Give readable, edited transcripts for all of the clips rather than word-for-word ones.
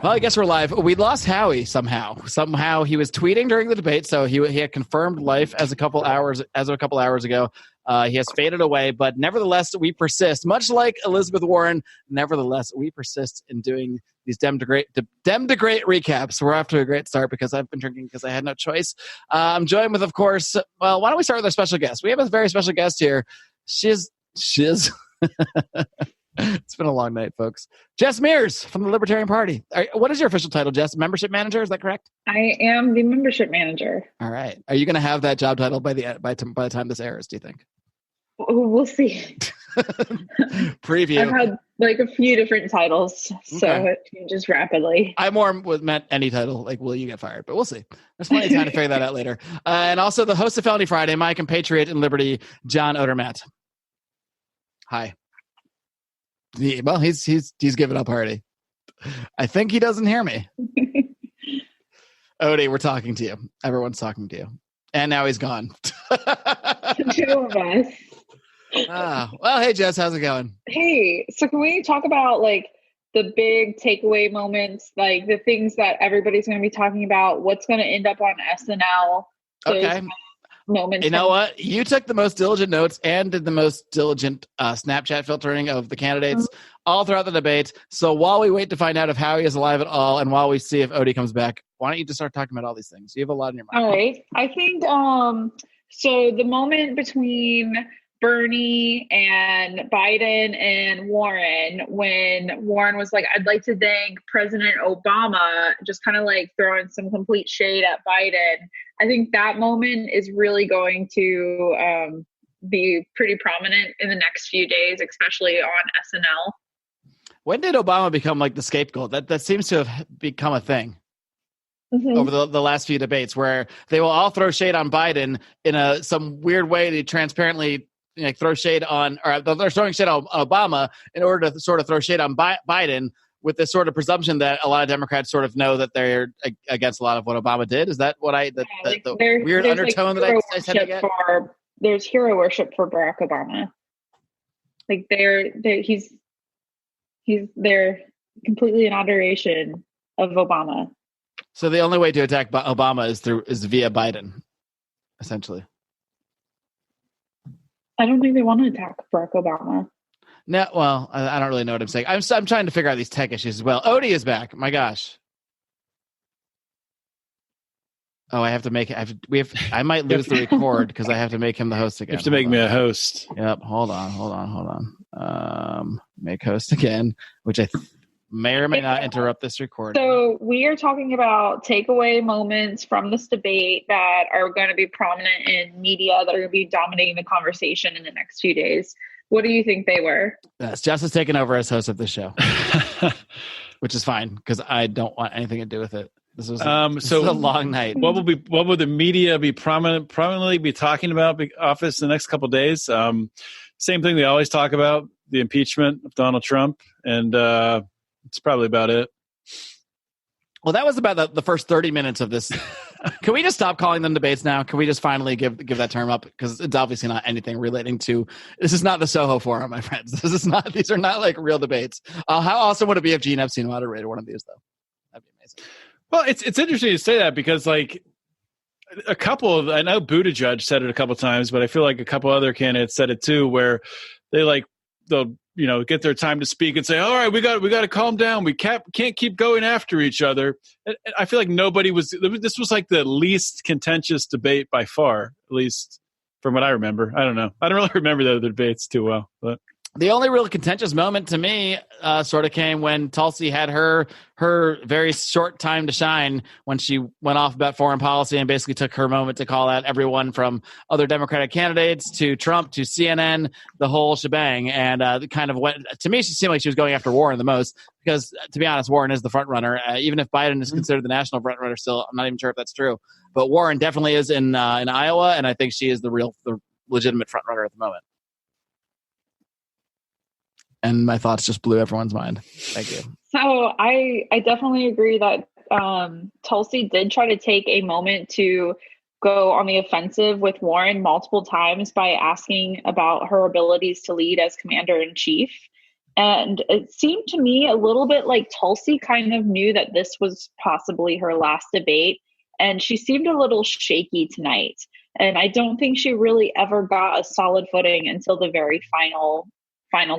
Well, I guess we're live. We lost Howie somehow. Somehow he was tweeting during the debate, so he had confirmed life as a couple hours ago. He has faded away, but nevertheless, we persist. Much like Elizabeth Warren, nevertheless, we persist in doing these Dem to Great recaps. We're off to a great start because I've been drinking because I had no choice. I'm joined with, of course, well, why don't we start with our special guest? We have a very special guest here. Shiz. It's been a long night, folks. Jess Mears from the Libertarian Party. What is your official title, Jess? Membership manager? Is that correct? I am the membership manager. All right. Are you going to have that job title by the time this airs, do you think? We'll see. Preview. I've had like a few different titles, so it changes rapidly. I more meant any title, like will you get fired? But we'll see. There's plenty of time to figure that out later. And also the host of Felony Friday, my compatriot in Liberty, John Odermatt. Hi. Well, he's given up already. I think he doesn't hear me. Odie, we're talking to you. Everyone's talking to you. And now he's gone. Two of us. Well, hey, Jess, how's it going? Hey, so can we talk about like the big takeaway moments, like the things that everybody's going to be talking about, what's going to end up on SNL? Okay. Moments. You know what? You took the most diligent notes and did the most diligent Snapchat filtering of the candidates all throughout the debate. So while we wait to find out if Howie is alive at all, and while we see if Odie comes back, why don't you just start talking about all these things? You have a lot in your mind. All right. I think so the moment between Bernie and Biden and Warren, when Warren was like, I'd like to thank President Obama, just kind of like throwing some complete shade at Biden. I think that moment is really going to be pretty prominent in the next few days, especially on SNL. When did Obama become like the scapegoat? That seems to have become a thing. Over the last few debates, where they will all throw shade on Biden in some weird way to transparently throw shade on, or they're throwing shade on Obama in order to sort of throw shade on Biden, with this sort of presumption that a lot of Democrats sort of know that they're against a lot of what Obama did. Is that what the weird undertone that I tend to get? There's hero worship for Barack Obama. Like he's completely in adoration of Obama. So the only way to attack Obama is via Biden, essentially. I don't think they want to attack Barack Obama. No, well, I don't really know what I'm saying. I'm trying to figure out these tech issues as well. Odie is back. My gosh. Oh, I have to make it. I might lose the record because I have to make him the host again. You have to make me a host. Yep. Hold on. Make host again, which I may or may not interrupt this recording. So we are talking about takeaway moments from this debate that are going to be prominent in media, that are going to be dominating the conversation in the next few days. What do you think they were? Yes, Jess has taken over as host of the show, which is fine because I don't want anything to do with it. This was a long night. What will the media be prominently be talking about office in the next couple of days? Same thing they always talk about: the impeachment of Donald Trump, and it's probably about it. Well, that was about the first 30 minutes of this. Can we just stop calling them debates now? Can we just finally give that term up? Because it's obviously not anything relating to. This is not the Soho Forum, my friends. These are not like real debates. How awesome would it be if Gene Epstein moderated one of these, though? That'd be amazing. Well, it's interesting to say that because like I know Buttigieg said it a couple of times, but I feel like a couple other candidates said it too, where they'll get their time to speak and say, all right, we got to calm down. We can't keep going after each other. And I feel like this was like the least contentious debate by far, at least from what I remember. I don't know. I don't really remember the other debates too well, but the only real contentious moment to me sort of came when Tulsi had her very short time to shine when she went off about foreign policy and basically took her moment to call out everyone from other Democratic candidates to Trump to CNN, the whole shebang. And kind of went, to me, she seemed like she was going after Warren the most because, to be honest, Warren is the front runner. Even if Biden is considered the national front runner still, I'm not even sure if that's true. But Warren definitely is in Iowa, and I think she is the legitimate front runner at the moment. And my thoughts just blew everyone's mind. Thank you. So I definitely agree that Tulsi did try to take a moment to go on the offensive with Warren multiple times by asking about her abilities to lead as commander-in-chief. And it seemed to me a little bit like Tulsi kind of knew that this was possibly her last debate. And she seemed a little shaky tonight. And I don't think she really ever got a solid footing until the very final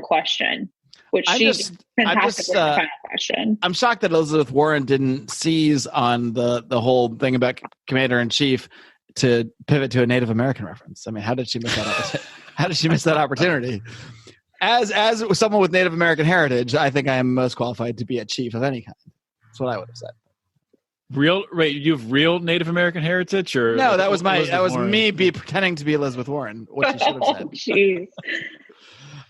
question, which she did fantastic with the final question. I'm shocked that Elizabeth Warren didn't seize on the whole thing about Commander-in-Chief to pivot to a Native American reference. I mean, how did she miss that opportunity? How did she miss that opportunity? As someone with Native American heritage, I think I am most qualified to be a chief of any kind. That's what I would have said. You have real Native American heritage, or no? That was me pretending to be Elizabeth Warren, what she should have said. Jeez.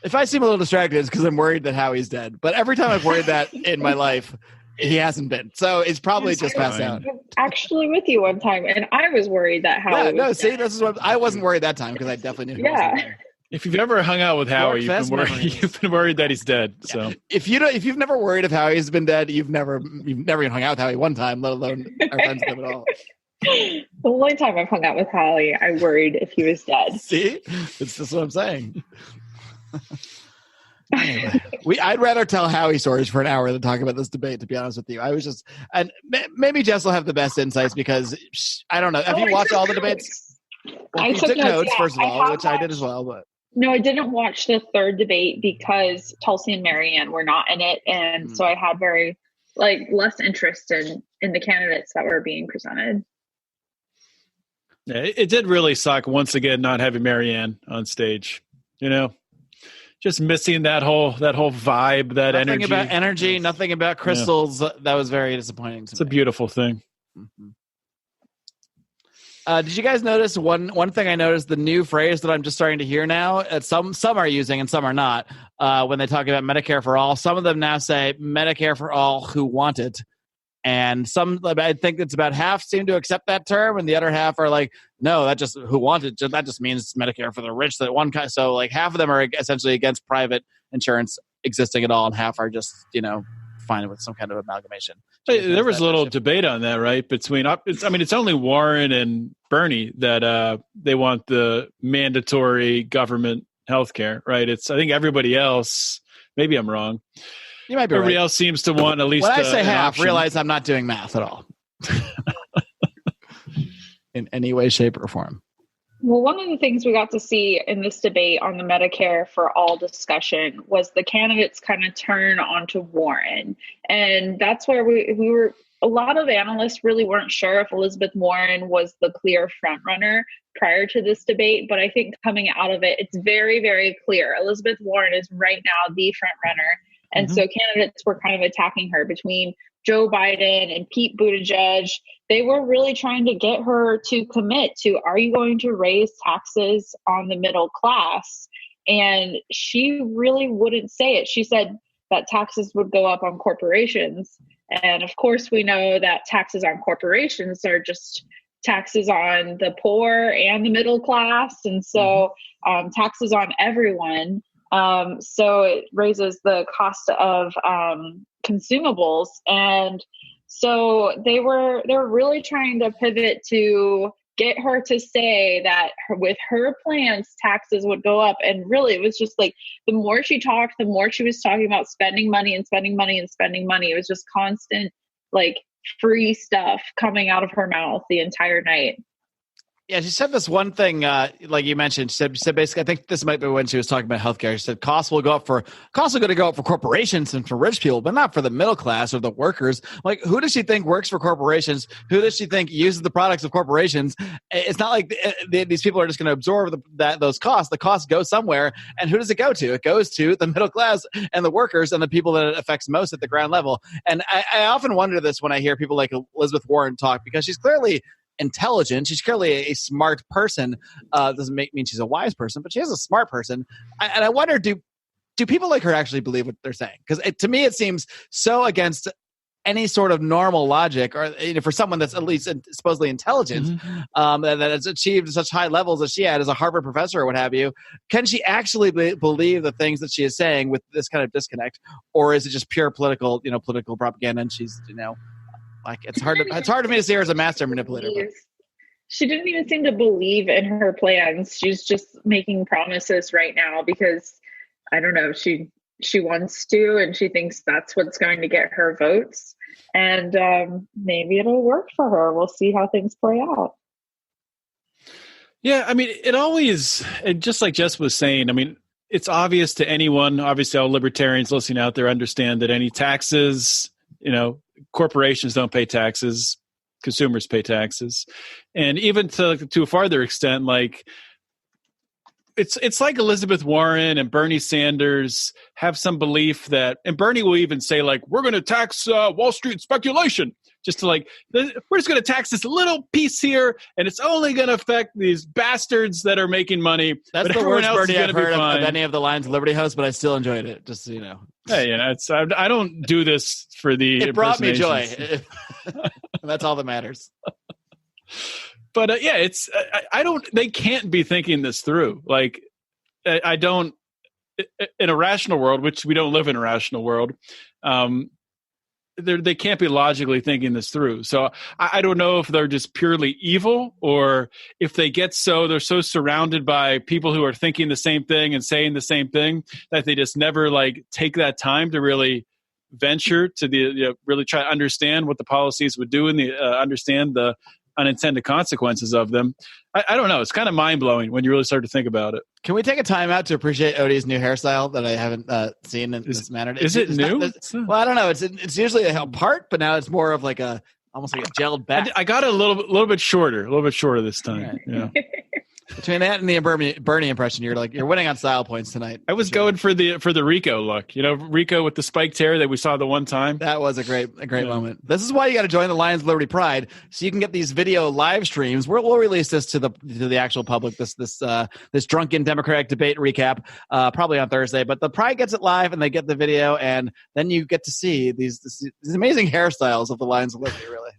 If I seem a little distracted, it's because I'm worried that Howie's dead. But every time I've worried that in my life, he hasn't been. So it's probably just passed out. Actually, with you one time, and I was worried that Howie. This is what I wasn't worried that time because I definitely knew. He wasn't there. If you've ever hung out with Howie, you've been worried that he's dead. So if you've never worried if Howie's been dead, you've never even hung out with Howie one time, let alone are friends with him at all. The only time I've hung out with Howie, I worried if he was dead. See, it's just what I'm saying. Anyway, I'd rather tell Howie stories for an hour than talk about this debate, to be honest with you. I was just, and maybe Jess will have the best insights because I don't know. Have you watched all the debates? Well, I took notes first of all, which I did as well. But no, I didn't watch the third debate because Tulsi and Marianne were not in it, and so I had very less interest in the candidates that were being presented. Yeah, it did really suck once again not having Marianne on stage. You know, just missing that whole vibe, that nothing energy. About energy, nothing about crystals. Yeah. That was very disappointing to me. It's a beautiful thing. Mm-hmm. Did you guys notice one thing I noticed, the new phrase that I'm just starting to hear now, some are using and some are not, when they talk about Medicare for all. Some of them now say Medicare for all who want it. And some, I think it's about half seem to accept that term, and the other half are like, no, that just who want it. That just means Medicare for the rich. That one kind. So half of them are essentially against private insurance existing at all, and half are just fine with some kind of amalgamation. There was a little debate on that, right? Between it's only Warren and Bernie that they want the mandatory government health care, right? I think everybody else. Maybe I'm wrong. You might be Everybody right. else seems to want at least. When I say half, option. realize I'm not doing math at all, in any way, shape, or form. Well, one of the things we got to see in this debate on the Medicare for all discussion was the candidates kind of turn onto Warren. And that's where we were, a lot of analysts really weren't sure if Elizabeth Warren was the clear front runner prior to this debate. But I think coming out of it, it's very, very clear. Elizabeth Warren is right now the front runner. And so candidates were kind of attacking her between Joe Biden and Pete Buttigieg. They were really trying to get her to commit to, are you going to raise taxes on the middle class? And she really wouldn't say it. She said that taxes would go up on corporations. And of course, we know that taxes on corporations are just taxes on the poor and the middle class. And so taxes on everyone. So it raises the cost of consumables. And so they were really trying to pivot to get her to say that with her plans, taxes would go up. And really, it was just the more she talked, the more she was talking about spending money and spending money and spending money. It was just constant, free stuff coming out of her mouth the entire night. Yeah, she said this one thing, like you mentioned. She said basically, I think this might be when she was talking about healthcare. She said costs are going to go up for corporations and for rich people, but not for the middle class or the workers. Who does she think works for corporations? Who does she think uses the products of corporations? It's not like these people are just going to absorb those costs. The costs go somewhere, and who does it go to? It goes to the middle class and the workers and the people that it affects most at the ground level. And I often wonder this when I hear people like Elizabeth Warren talk, because she's clearly intelligent. She's clearly a smart person. Doesn't mean she's a wise person, but she is a smart person. And I wonder, do people like her actually believe what they're saying? Because to me, it seems so against any sort of normal logic, or for someone that's at least supposedly intelligent, that has achieved such high levels as she had as a Harvard professor or what have you. Can she actually believe the things that she is saying with this kind of disconnect, or is it just pure political propaganda? And she's it's hard for me to see her as a master manipulator. She didn't even seem to believe in her plans. She's just making promises right now because I don't know. She she wants to, and she thinks that's what's going to get her votes. And maybe it'll work for her. We'll see how things play out. Yeah, I mean, just like Jess was saying, I mean, it's obvious to anyone, obviously all libertarians listening out there understand that any taxes, corporations don't pay taxes, consumers pay taxes. And even to a farther extent, like it's like Elizabeth Warren and Bernie Sanders have some belief that, and Bernie will even say like, we're going to tax Wall Street speculation. Just to we're just going to tax this little piece here, and it's only going to affect these bastards that are making money. That's the worst Bernie I've heard of any of the Lions of Liberty hosts, but I still enjoyed it. Just so you know. Hey, I don't do this for the. It brought me joy. That's all that matters. But it's I don't. They can't be thinking this through. Like I don't. In a rational world, which we don't live in a rational world. They can't be logically thinking this through. So I don't know if they're just purely evil, or if they're so surrounded by people who are thinking the same thing and saying the same thing that they just never take that time to really venture to really try to understand what the policies would do and understand the unintended consequences of them. I don't know. It's kind of mind blowing when you really start to think about it. Can we take a time out to appreciate Odie's new hairstyle that I haven't seen in this manner? Is it new? Well, I don't know. It's usually a part, but now it's more of almost like a gelled back. I got it a little bit shorter this time. Right. Yeah. Between that and the Bernie impression, you're winning on style points tonight. I was going for the Rico look. Rico with the spiked hair that we saw the one time. That was a great moment. This is why you got to join the Lions of Liberty Pride, so you can get these video live streams. We'll release this to the actual public. This drunken Democratic debate recap probably on Thursday. But the Pride gets it live, and they get the video, and then you get to see these amazing hairstyles of the Lions of Liberty. Really.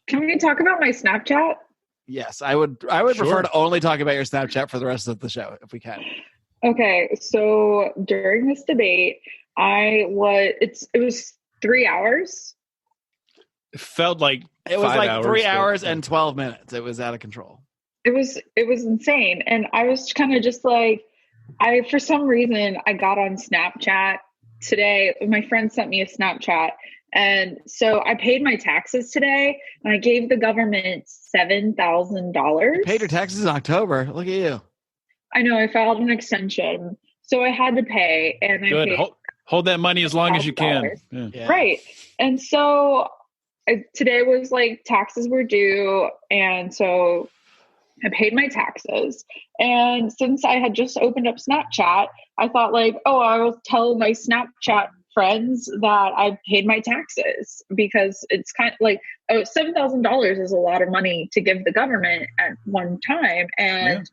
Can we talk about my Snapchat? Yes, I would prefer to only talk about your Snapchat for the rest of the show if we can. Okay, so during this debate, it was 3 hours. It felt like it was like 3 hours and 12 minutes. It was out of control. It was insane, and I was kind of just for some reason I got on Snapchat today. My friend sent me a Snapchat. And so I paid my taxes today, and I gave the government $7,000. You paid your taxes in October. Look at you. I know. I filed an extension, so I had to pay. And Good. I paid hold that money as long as you can. Yeah. Right. And so today was taxes were due, and so I paid my taxes. And since I had just opened up Snapchat, I thought I will tell my Snapchat friends that I paid my taxes, because it's kind of $7,000 is a lot of money to give the government at one time. And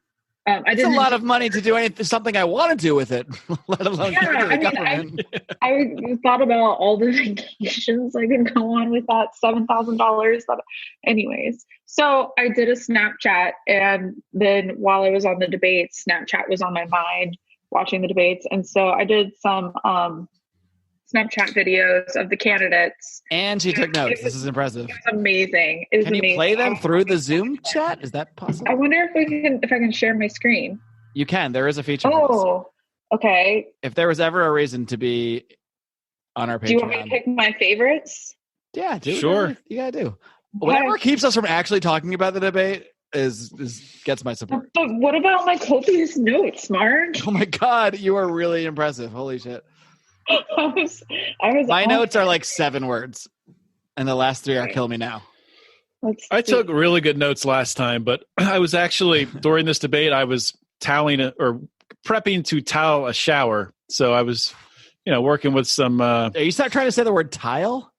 I didn't. It's a lot of money to do something I want to do with it, let alone give it to the government. I thought about all the vacations I could go on with that $7,000. Anyways, so I did a Snapchat, and then while I was on the debate, Snapchat was on my mind watching the debates, and so I did some Snapchat videos of the candidates. And she took notes. This is impressive. It was amazing. Can you play them through the Zoom chat? Is that possible? I wonder if I can share my screen. You can. There is a feature. Oh, okay. If there was ever a reason to be on our Patreon. Do you want me to pick my favorites? Yeah, do sure. You gotta do. Whatever keeps us from actually talking about the debate gets my support. But what about my copious notes, Mark? Oh my God, you are really impressive. Holy shit. I was my notes are 7 words, and the last 3 are kill me now. I took really good notes last time, but I was actually during this debate I was prepping to towel a shower, so I was working with some you start trying to say the word tile.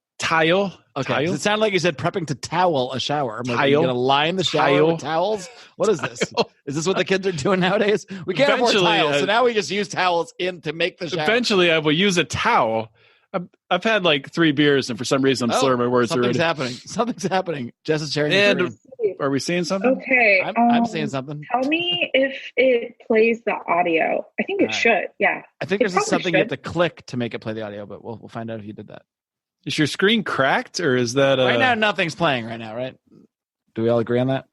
Okay, tile? It sounded like you said prepping to towel a shower. I'm tile. You're going to line the shower with towels? What is this? Is this what the kids are doing nowadays? We can't afford tiles, so now we just use towels to make the shower. Eventually, I will use a towel. I've had 3 beers, and for some reason, I'm slurring my words something's already. Something's happening. Jess is sharing. And are we seeing something? Okay. I'm seeing something. Tell me if it plays the audio. I think it should. Yeah. I think there's something you have to click to make it play the audio, but we'll find out if you did that. Is your screen cracked, or is that right now? Nothing's playing right now, right? Do we all agree on that?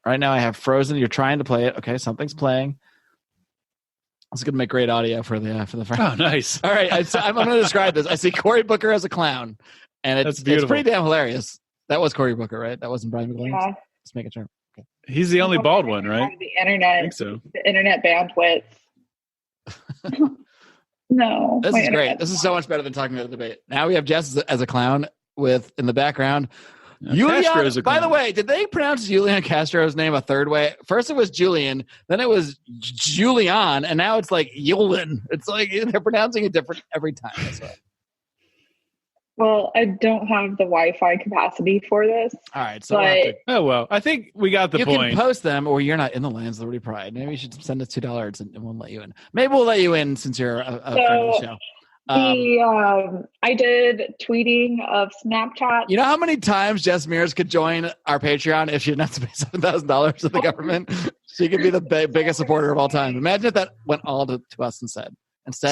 Right now, I have frozen. You're trying to play it. Okay, something's playing. It's going to make great audio for the front. Oh, nice. All right, I'm going to describe this. I see Cory Booker as a clown, and it's pretty damn hilarious. That was Cory Booker, right? That wasn't Brian McLean? Yeah. Just make it sure. Okay. He's the only bald one, right? The internet. I think so. The internet bandwidth. No. This is great. This is so much better than talking about the debate. Now we have Jess as a clown with, in the background, Julian. By the way, did they pronounce Julian Castro's name a third way? First it was Julian, then it was Julian, and now it's like Yulin. It's like they're pronouncing it different every time. That's right. Well, I don't have the Wi-Fi capacity for this. All right, so oh well, I think we got the point. You can post them, or you're not in the Lands of Liberty Pride. Maybe you should send us $2 and we'll let you in. Maybe we'll let you in since you're a friend of the show. I did tweeting of Snapchat. You know how many times Jess Mears could join our Patreon if she didn't have to pay $7,000 to the government? She could be the biggest supporter of all time. Imagine if that went all to us instead.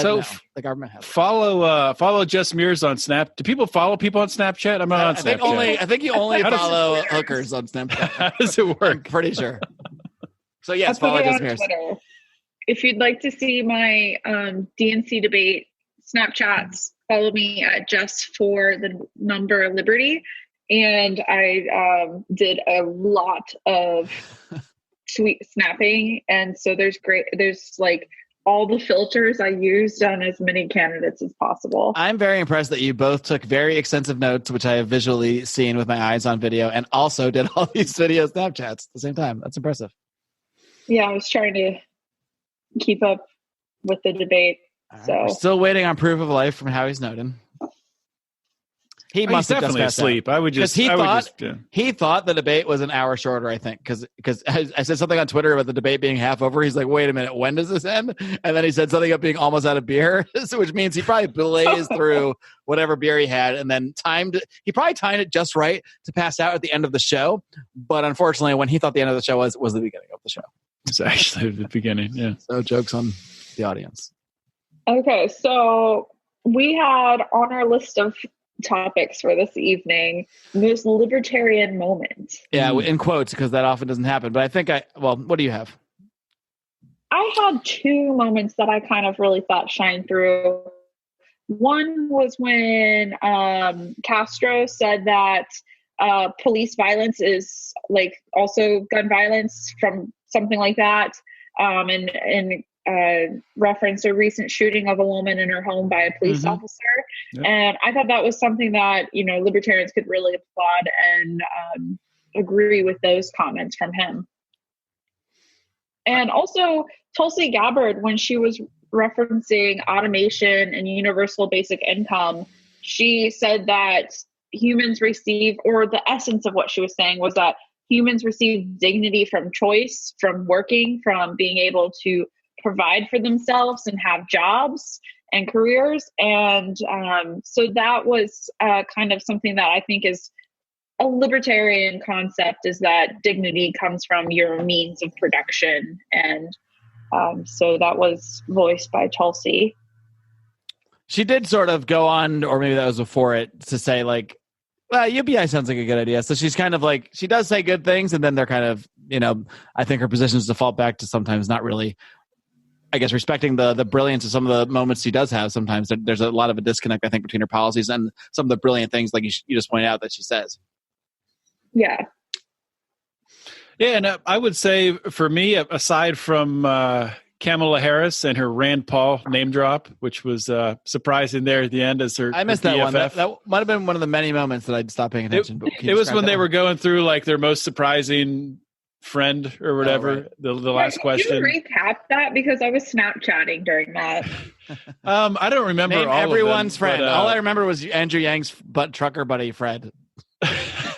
No, the government has. Follow Jess Mears on Snap. Do people follow people on Snapchat? I'm not on Snapchat. I think you only follow hookers on Snapchat. How does it work? I'm pretty sure. So yes, follow Jess Mears. If you'd like to see my DNC debate Snapchats, follow me at just for the number Liberty. And I did a lot of tweet snapping. And so there's like all the filters I used on as many candidates as possible. I'm very impressed that you both took very extensive notes, which I have visually seen with my eyes on video, and also did all these video Snapchats at the same time. That's impressive. Yeah, I was trying to keep up with the debate. So we're still waiting on proof of life from Howie Snowden. He must have definitely asleep. Out. He thought the debate was an hour shorter, I think, because I said something on Twitter about the debate being half over. He's like, wait a minute, when does this end? And then he said something about being almost out of beer, which means he probably blazed through whatever beer he had and then he probably timed it just right to pass out at the end of the show. But unfortunately, when he thought the end of the show was the beginning of the show. It's actually the beginning, yeah. So jokes on the audience. Okay, so we had on our list of topics for this evening, most libertarian moment. Yeah, in quotes, because that often doesn't happen. But I think what do you have? I had two moments that I kind of really thought shined through. One was when Castro said that police violence is like also gun violence from something like that. And referenced a recent shooting of a woman in her home by a police officer. Yep. And I thought that was something that, libertarians could really applaud and agree with those comments from him. And also Tulsi Gabbard, when she was referencing automation and universal basic income, she said that humans receive, or the essence of what she was saying was that humans receive dignity from choice, from working, from being able to provide for themselves and have jobs and careers. And so that was kind of something that I think is a libertarian concept, is that dignity comes from your means of production. And so that was voiced by Tulsi. She did sort of go on, or maybe that was before it, to say like, well, UBI sounds like a good idea. So she's kind of like, she does say good things, and then they're kind of, I think her positions default back to sometimes not really, I guess, respecting the brilliance of some of the moments she does have. Sometimes there's a lot of a disconnect, I think, between her policies and some of the brilliant things, like you just pointed out, that she says. Yeah. Yeah, and I would say for me, aside from Kamala Harris and her Rand Paul name drop, which was surprising there at the end as her I missed her that one. BFF. That might have been one of the many moments that I'd stop paying attention. It was when they were going through like their most surprising friend or whatever, right. the last question. Can you recap that? Because I was Snapchatting during that. I don't remember Name all everyone's of them, friend. but, all I remember was Andrew Yang's trucker buddy, Fred.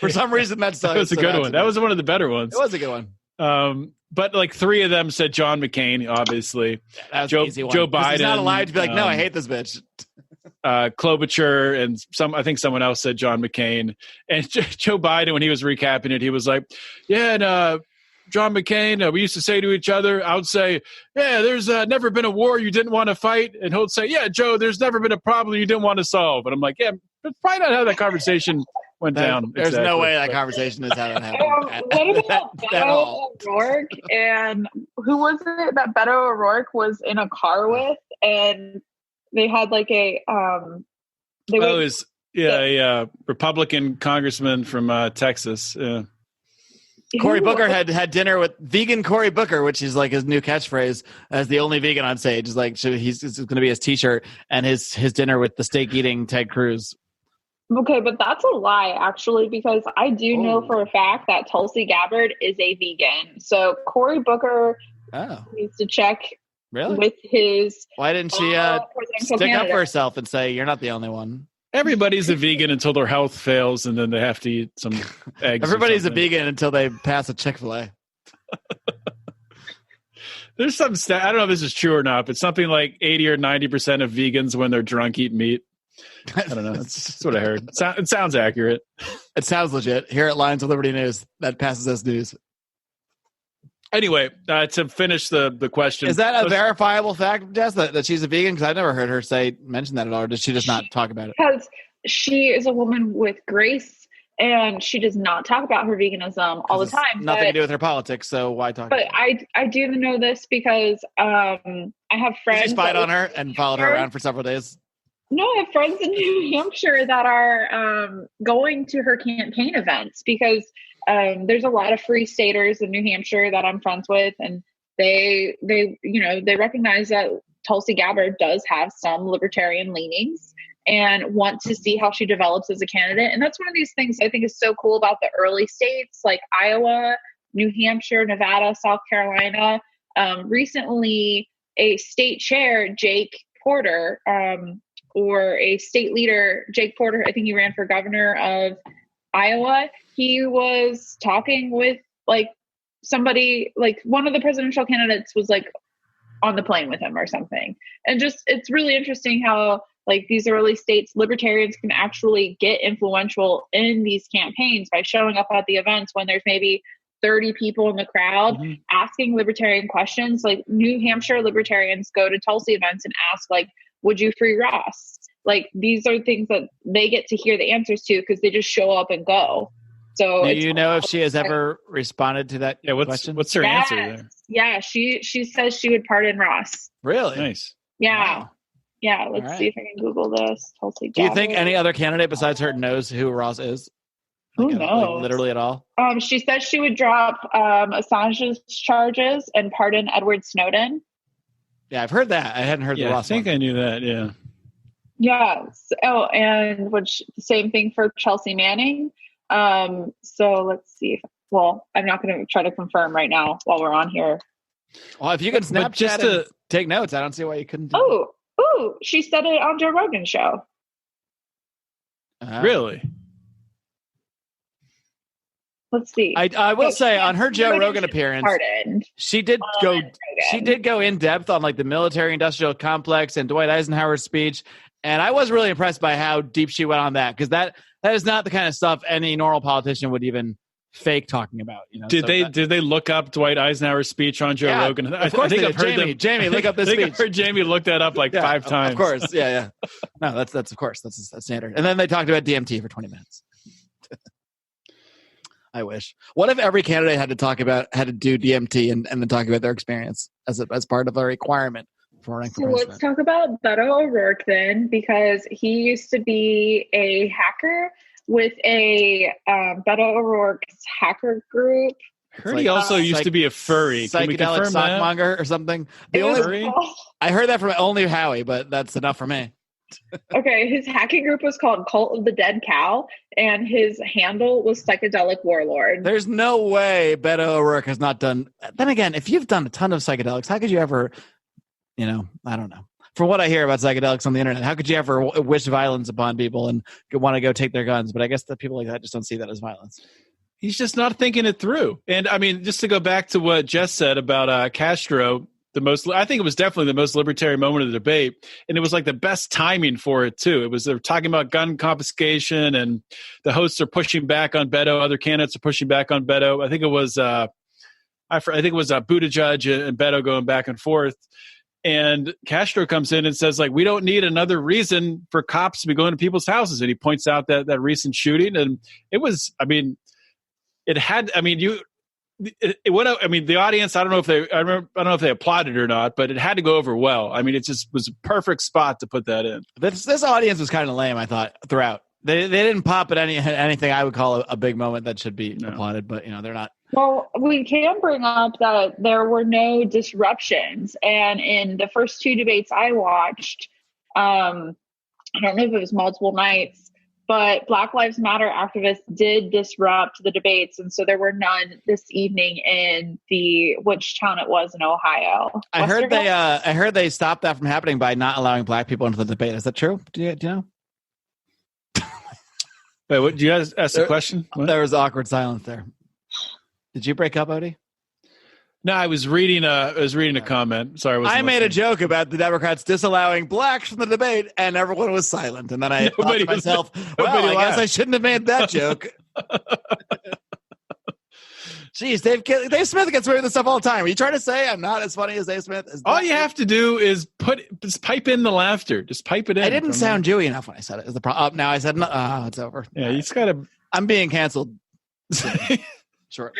For some reason, that was a good one. That was one of the better ones. It was a good one. But like three of them said John McCain, obviously. That was Joe Biden. He's not allowed to be like, no, I hate this bitch. Klobuchar and I think someone else said John McCain. And Joe Biden, when he was recapping it, he was like, yeah, and John McCain, we used to say to each other, I would say, yeah, there's never been a war you didn't want to fight. And he'll say, yeah, Joe, there's never been a problem you didn't want to solve. And I'm like, yeah, that's probably not how that conversation went down. There's no exactly. way that conversation is how that happened. What about Beto O'Rourke? And who was it that Beto O'Rourke was in a car with? And they had like a a Republican congressman from Texas. Cory Booker had dinner with vegan Cory Booker, which is like his new catchphrase as the only vegan on stage. Is like it's going to be his T-shirt and his dinner with the steak eating Ted Cruz. Okay, but that's a lie, actually, because I do know for a fact that Tulsi Gabbard is a vegan. So Cory Booker needs to check with his. Why didn't she stick up for herself and say, "You're not the only one"? Everybody's a vegan until their health fails, and then they have to eat some eggs. Everybody's a vegan until they pass a Chick-fil-A. There's some I don't know if this is true or not, but something like 80 or 90% of vegans when they're drunk eat meat. I don't know. That's what I heard. It sounds accurate. It sounds legit. Here at Lions of Liberty News, that passes as news. Anyway, to finish the question. Is that a verifiable fact, Jess, that she's a vegan? Because I never heard her mention that at all. Or did she just not talk about it? Because she is a woman with grace, and she does not talk about her veganism all the time. Nothing to do with her politics, so why talk about it? But I do know this because I have friends. Did you spied on her and followed her around for several days? No, I have friends in New Hampshire that are going to her campaign events because there's a lot of free staters in New Hampshire that I'm friends with, and they recognize that Tulsi Gabbard does have some libertarian leanings and want to see how she develops as a candidate. And that's one of these things I think is so cool about the early states like Iowa, New Hampshire, Nevada, South Carolina. Recently, a state chair, Jake Porter, or a state leader, Jake Porter, I think he ran for governor of Iowa. He was talking with like somebody, like one of the presidential candidates was like on the plane with him or something. And just, it's really interesting how like these early states, libertarians can actually get influential in these campaigns by showing up at the events when there's maybe 30 people in the crowd asking libertarian questions. Like New Hampshire libertarians go to Tulsi events and ask like, would you free Ross? Like these are things that they get to hear the answers to because they just show up and go. So do you know if she has ever responded to that question? What's her answer there? Yeah, she says she would pardon Ross. Really? Nice. Yeah. Wow. Yeah, let's see if I can Google this. Tulsi Do you think any other candidate besides her knows who Ross is? Who knows? Like, literally at all? She said she would drop Assange's charges and pardon Edward Snowden. Yeah, I've heard that. I hadn't heard the Ross I think one. I knew that, yeah. Yeah. Oh, and same thing for Chelsea Manning. So let's see. I'm not going to try to confirm right now while we're on here. Well, if you can Snapchat just and take notes, I don't see why you couldn't do Oh, she said it on Joe Rogan's show. Really? Let's see. I will say on her Joe Rogan appearance, she did go in depth on like the military industrial complex and Dwight Eisenhower's speech. And I was really impressed by how deep she went on that. Cause that is not the kind of stuff any normal politician would even fake talking about. You know? Did they look up Dwight Eisenhower's speech on Joe Rogan? Of course, I've heard Jamie, look up this speech. I've heard Jamie look that up like 5 times. Of course. Yeah. No, that's of course. That's standard. And then they talked about DMT for 20 minutes. I wish. What if every candidate had to do DMT and then talk about their experience as part of a requirement for running for president? Let's talk about Beto O'Rourke then, because he used to be a hacker with a Beto O'Rourke's hacker group. I heard he also used to be a furry. Can we psychedelic confirm that? sockmonger or something. I heard that from only Howie, but that's enough for me. Okay, his hacking group was called Cult of the Dead Cow, and his handle was Psychedelic Warlord. There's no way Beto O'Rourke has not done. Then again, if you've done a ton of psychedelics, how could you ever, I don't know. From what I hear about psychedelics on the internet, how could you ever wish violence upon people and want to go take their guns? But I guess that people like that just don't see that as violence. He's just not thinking it through. And I mean, just to go back to what Jess said about Castro, I think it was definitely the most libertarian moment of the debate. And it was like the best timing for it too. They're talking about gun confiscation and the hosts are pushing back on Beto. Other candidates are pushing back on Beto. I think it was Buttigieg and Beto going back and forth. And Castro comes in and says, like, we don't need another reason for cops to be going to people's houses. And he points out that recent shooting. And it was, I mean, it had, I mean, it went out. I mean, the audience, I don't know if they applauded or not, but it had to go over well. I mean, it just was a perfect spot to put that in. This audience was kind of lame, I thought, throughout. They didn't pop at anything I would call a big moment that should be applauded, but, they're not. Well, we can bring up that there were no disruptions. And in the first two debates I watched, I don't know if it was multiple nights, but Black Lives Matter activists did disrupt the debates. And so there were none this evening in which town it was in Ohio. I heard they stopped that from happening by not allowing Black people into the debate. Is that true? Do you know? Wait, what? Did you guys ask the question? What? There was awkward silence there. Did you break up, Odie? No, I was reading a comment. Sorry, I made a joke about the Democrats disallowing Blacks from the debate, and everyone was silent. And then I thought to myself, well, I guess I shouldn't have made that joke. Jeez, Dave Smith gets away with this stuff all the time. Are you trying to say I'm not as funny as Dave Smith? All you have to do is just pipe in the laughter. Just pipe it in. I didn't sound Jewy enough when I said it. Is the problem? Now I said, no, it's over. Yeah, you just got to. I'm being canceled. Sure.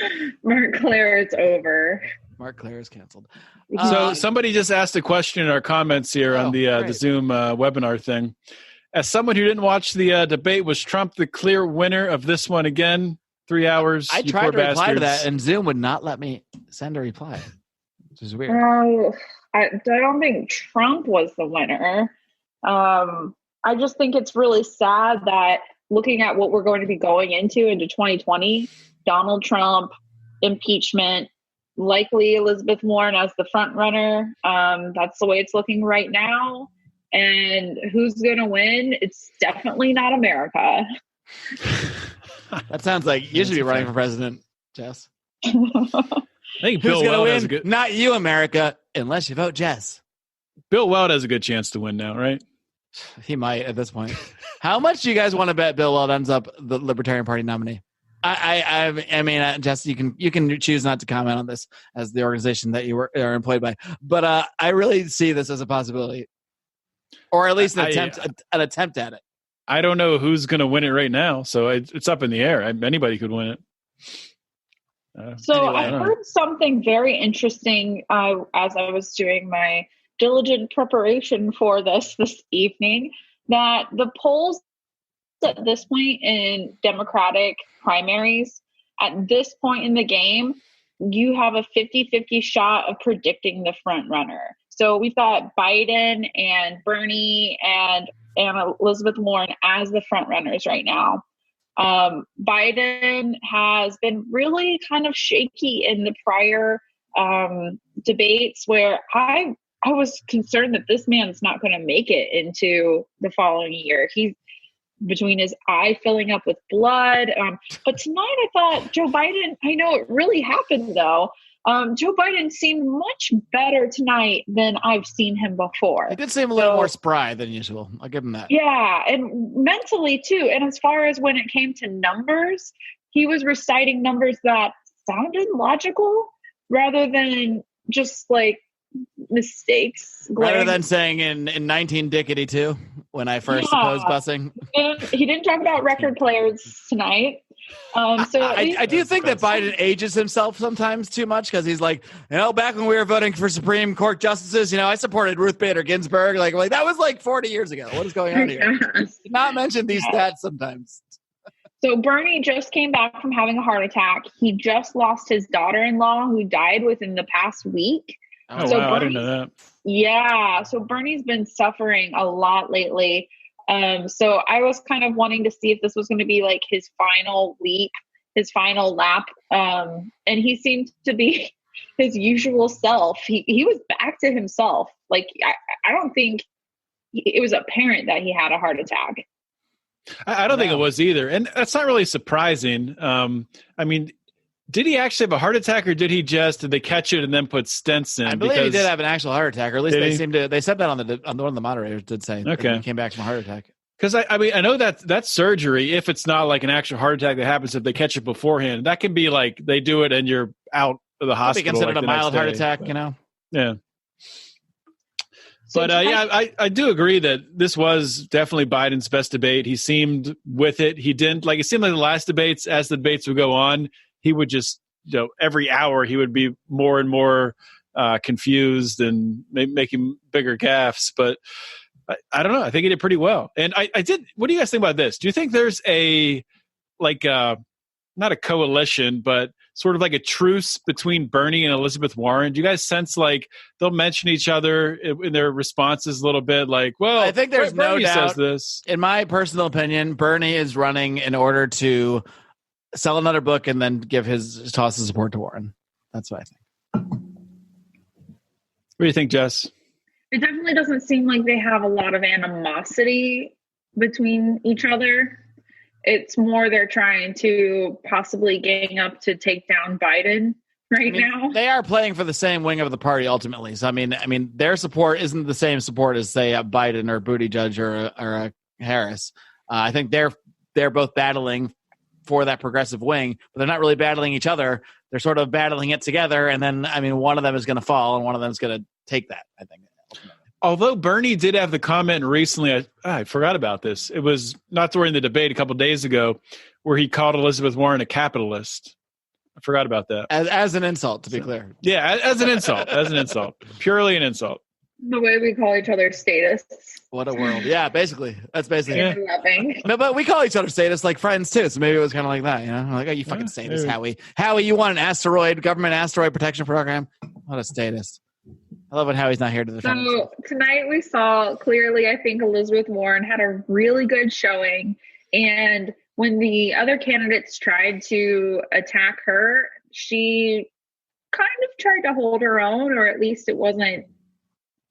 Mark Claire, it's over. Mark Claire is canceled. So somebody just asked a question in our comments here on the Zoom webinar thing. As someone who didn't watch the debate, was Trump the clear winner of this one again? 3 hours. I tried to reply to that, and Zoom would not let me send a reply, which is weird. I don't think Trump was the winner. I just think it's really sad that looking at what we're going to be going into 2020, Donald Trump, impeachment, likely Elizabeth Warren as the front runner. That's the way it's looking right now. And who's going to win? It's definitely not America. That sounds like you should be running for president, Jess. I think Bill Weld has a good. Not you, America, unless you vote Jess. Bill Weld has a good chance to win now, right? He might at this point. How much do you guys want to bet Bill Weld ends up the Libertarian Party nominee? I mean, Jess, you can choose not to comment on this as the organization that you are employed by, but I really see this as a possibility, or at least an attempt at it. I don't know who's going to win it right now, so it's up in the air. Anybody could win it. Anyway, I heard something very interesting as I was doing my diligent preparation for this evening, that the polls at this point in Democratic primaries, at this point in the game, you have a 50-50 shot of predicting the front runner. So we've got Biden and Bernie and Elizabeth Warren as the front runners right now. Biden has been really kind of shaky in the prior debates, where I was concerned that this man's not going to make it into the following year. He's between his eye filling up with blood. But tonight I thought Joe Biden, I know it really happened though. Joe Biden seemed much better tonight than I've seen him before. He did seem a little more spry than usual. I'll give him that. Yeah, and mentally too. And as far as when it came to numbers, he was reciting numbers that sounded logical rather than just like mistakes. Rather than saying in 19-dickety-2 when I first opposed busing. And he didn't talk about record players tonight. So I do think that Biden ages himself sometimes too much, because he's like, back when we were voting for Supreme Court justices, I supported Ruth Bader Ginsburg. Like that was like 40 years ago. What is going on here? Did not mention these stats sometimes. So Bernie just came back from having a heart attack. He just lost his daughter-in-law, who died within the past week. Oh, so wow, I didn't know that. Yeah, so Bernie's been suffering a lot lately. So I was kind of wanting to see if this was going to be like his final leap, his final lap. And he seemed to be his usual self. He was back to himself. Like, I don't think it was apparent that he had a heart attack. I don't think it was either. And that's not really surprising. I mean, did he actually have a heart attack, or did they catch it and then put stents in? I believe he did have an actual heart attack, or at least they said that on one of the moderators did say that he came back from a heart attack. Because I mean, I know that surgery, if it's not like an actual heart attack that happens if they catch it beforehand, that can be like they do it and you're out of the hospital. Be considered a mild heart attack, Yeah. But I do agree that this was definitely Biden's best debate. He seemed with it. He didn't it seemed like the last debates, as the debates would go on, he would just, every hour he would be more and more confused and making bigger gaffes. But I don't know. I think he did pretty well. And I did. What do you guys think about this? Do you think there's not a coalition, but sort of like a truce between Bernie and Elizabeth Warren? Do you guys sense like they'll mention each other in their responses a little bit? Like, well, I think there's no Bernie doubt. says this. In my personal opinion, Bernie is running in order to sell another book and then give his toss of support to Warren. That's what I think. What do you think, Jess? It definitely doesn't seem like they have a lot of animosity between each other. It's more they're trying to possibly gang up to take down Biden now. They are playing for the same wing of the party ultimately. So I mean, their support isn't the same support as say a Biden or Buttigieg or a Harris. I think they're both battling for that progressive wing, but they're not really battling each other. They're sort of battling it together, and then one of them is going to fall, and one of them is going to take that. I think. Ultimately. Although Bernie did have the comment recently, I forgot about this. It was not during the debate a couple of days ago, where he called Elizabeth Warren a capitalist. I forgot about that. As an insult, to be clear. Yeah, as an insult. Purely an insult. The way we call each other statists. What a world. Yeah, basically. That's basically it. No, but we call each other statists like friends too, so maybe it was kind of like that, Like, oh, you fucking statist, Howie. Howie, you want an government asteroid protection program? What a statist. I love when Howie's not here to defend himself. Tonight we saw clearly, I think Elizabeth Warren had a really good showing. And when the other candidates tried to attack her, she kind of tried to hold her own, or at least it wasn't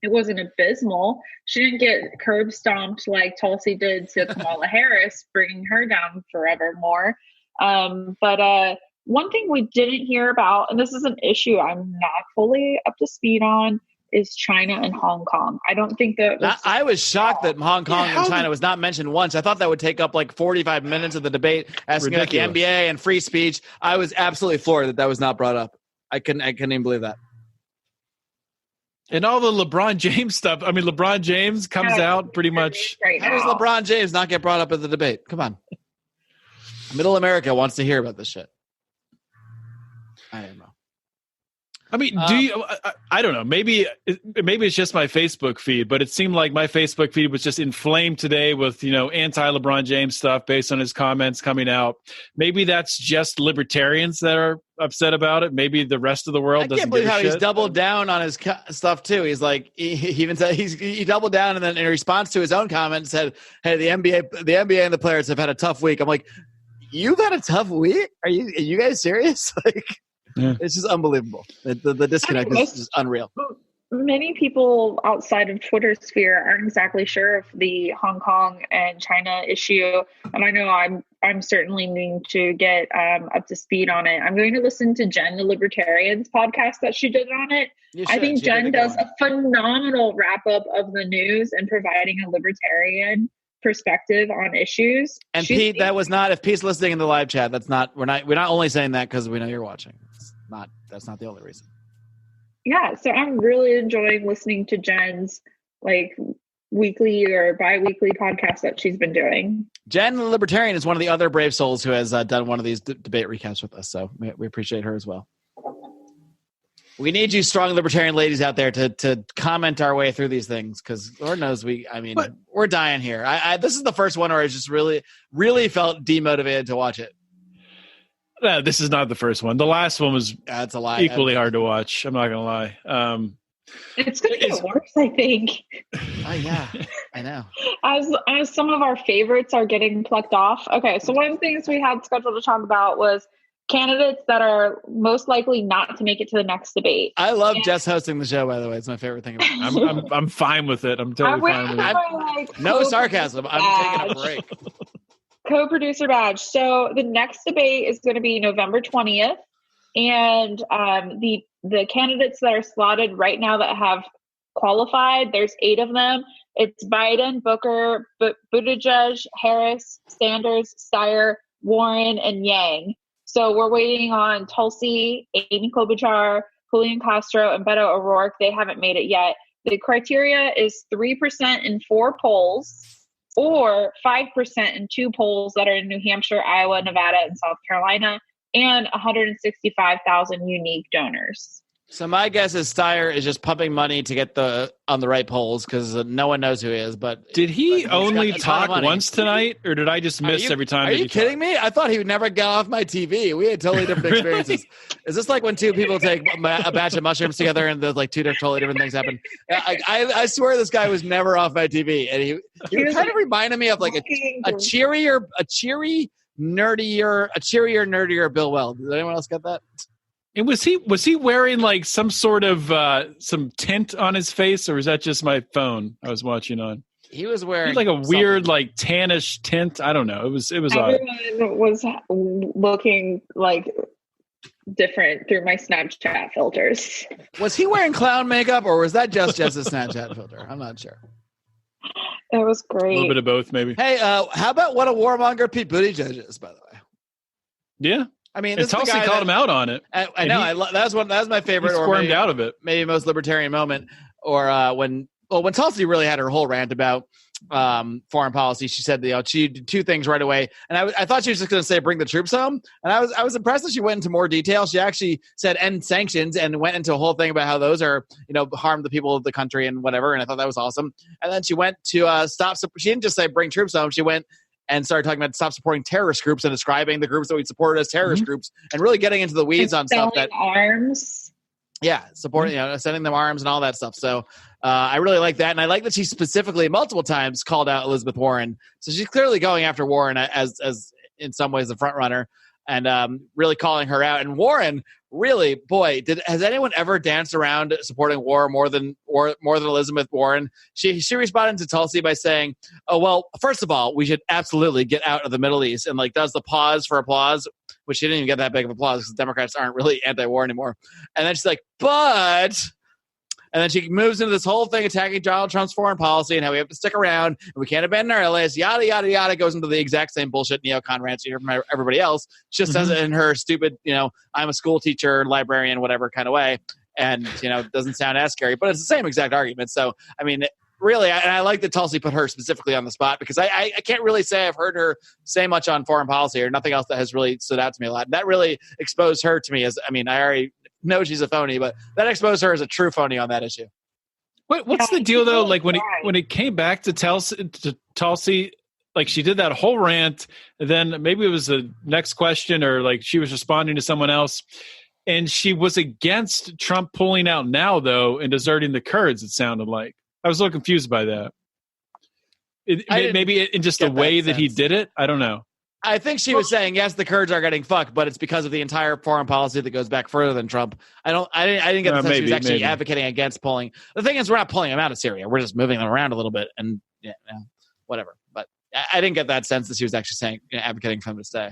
abysmal. She didn't get curb stomped like Tulsi did to Kamala Harris, bringing her down forevermore. But one thing we didn't hear about, and this is an issue I'm not fully up to speed on, is China and Hong Kong. I don't think that I was shocked that Hong Kong and China was not mentioned once. I thought that would take up like 45 minutes of the debate, asking about the NBA and free speech. I was absolutely floored that was not brought up. I couldn't even believe that. And all the LeBron James stuff. I mean, LeBron James comes out pretty much. Right How does LeBron James not get brought up at the debate? Come on. Middle America wants to hear about this shit. I don't know. I mean, I don't know. Maybe it's just my Facebook feed, but it seemed like my Facebook feed was just inflamed today with, anti-LeBron James stuff based on his comments coming out. Maybe that's just libertarians that are upset about it. Maybe the rest of the world doesn't give a shit. I can't believe how he's doubled down on his stuff too. He's like, he even said he doubled down, and then in response to his own comment said, "Hey, the NBA and the players have had a tough week." I'm like, "You've had a tough week? Are you guys serious?" Like. Yeah. It's just unbelievable. The disconnect is just unreal. Many people outside of Twitter sphere aren't exactly sure of the Hong Kong and China issue, and I know I'm certainly needing to get up to speed on it. I'm going to listen to Jen, the Libertarians podcast that she did on it. I think Jen does a phenomenal wrap up of the news and providing a libertarian perspective on issues. And Pete, that was not, if Pete's listening in the live chat, we're not only saying that because we know you're watching. That's not the only reason. Yeah, so I'm really enjoying listening to Jen's weekly or bi-weekly podcast that she's been doing. Jen, the Libertarian, is one of the other brave souls who has done one of these debate recaps with us, so we appreciate her as well. We need you strong Libertarian ladies out there to comment our way through these things, because Lord knows we're dying here. This is the first one where I just really, really felt demotivated to watch it. No, this is not the first one. The last one was that's a lie. Equally hard to watch. I'm not going to lie. It's going to get worse, I think. Oh, yeah. I know. As some of our favorites are getting plucked off. Okay, so one of the things we had scheduled to talk about was candidates that are most likely not to make it to the next debate. I love Jess hosting the show, by the way. It's my favorite thing about it. I'm fine with it. I'm totally fine with it. No sarcasm. I'm taking a break. Co-producer badge. So the next debate is going to be November 20th. And the candidates that are slotted right now that have qualified, there's 8 of them. It's Biden, Booker, Buttigieg, Harris, Sanders, Steyer, Warren, and Yang. So we're waiting on Tulsi, Amy Klobuchar, Julian Castro, and Beto O'Rourke. They haven't made it yet. The criteria is 3% in 4 polls or 5% in 2 polls that are in New Hampshire, Iowa, Nevada, and South Carolina, and 165,000 unique donors. So my guess is Steyer is just pumping money to get on the right polls because no one knows who he is. But did he only talk once tonight, or did I just miss every time? Are you kidding me? I thought he would never get off my TV. We had totally different experiences. Is this like when two people take a batch of mushrooms together and there's like two totally different things happen? I swear this guy was never off my TV, and he kind of reminded me of like a cheerier, nerdier Bill Weld. Does anyone else get that? And was he wearing like some sort of some tint on his face, or was that just my phone I was watching on? He was wearing like a weird like tannish tint. I don't know. It was Everyone odd. was looking like different through my Snapchat filters. Was he wearing clown makeup, or was that just a Snapchat filter? I'm not sure. It was great. A little bit of both, maybe. Hey, how about what a warmonger Pete Buttigieg is, by the way? Yeah. I mean, this Tulsi called him out on it. I know. That was my favorite. He squirmed out of it. Maybe most libertarian moment, or when Tulsi really had her whole rant about foreign policy. She said, she did 2 things right away, and I thought she was just going to say bring the troops home, and I was impressed that she went into more detail. She actually said end sanctions and went into a whole thing about how those are harm the people of the country and whatever, and I thought that was awesome. And then she went to stop. She didn't just say bring troops home. She went and started talking about stop supporting terrorist groups and describing the groups that we supported as terrorist groups, and really getting into the weeds on stuff that arms. Yeah, supporting, sending them arms and all that stuff. So I really like that, and I like that she specifically multiple times called out Elizabeth Warren. So she's clearly going after Warren as in some ways the front runner, and really calling her out. And Warren, really, boy, has anyone ever danced around supporting war more than Elizabeth Warren? She responded to Tulsi by saying, "Oh well, first of all, we should absolutely get out of the Middle East," and like does the pause for applause, which she didn't even get that big of applause because Democrats aren't really anti-war anymore. And then she's like, "But." And then she moves into this whole thing attacking Donald Trump's foreign policy and how we have to stick around and we can't abandon our allies, yada, yada, yada, goes into the exact same bullshit neocon rants you hear from everybody else. She just does it in her stupid, I'm a school teacher, librarian, whatever kind of way. And, it doesn't sound as scary, but it's the same exact argument. So, I mean, really, I like that Tulsi put her specifically on the spot because I can't really say I've heard her say much on foreign policy or nothing else that has really stood out to me a lot. And that really exposed her to me as, I already know she's a phony, but that exposed her as a true phony on that issue. What's the deal though? Like when it came back to Tulsi, like she did that whole rant, and then maybe it was the next question or like she was responding to someone else, and she was against Trump pulling out now though and deserting the Kurds. It sounded like I was a little confused by that. Maybe in just the way that he did it. I don't know. I think she was saying, yes, the Kurds are getting fucked, but it's because of the entire foreign policy that goes back further than Trump. I didn't get the sense she was actually advocating against pulling. The thing is, we're not pulling them out of Syria. We're just moving them around a little bit and whatever. But I didn't get that sense that she was actually saying, advocating for them to stay.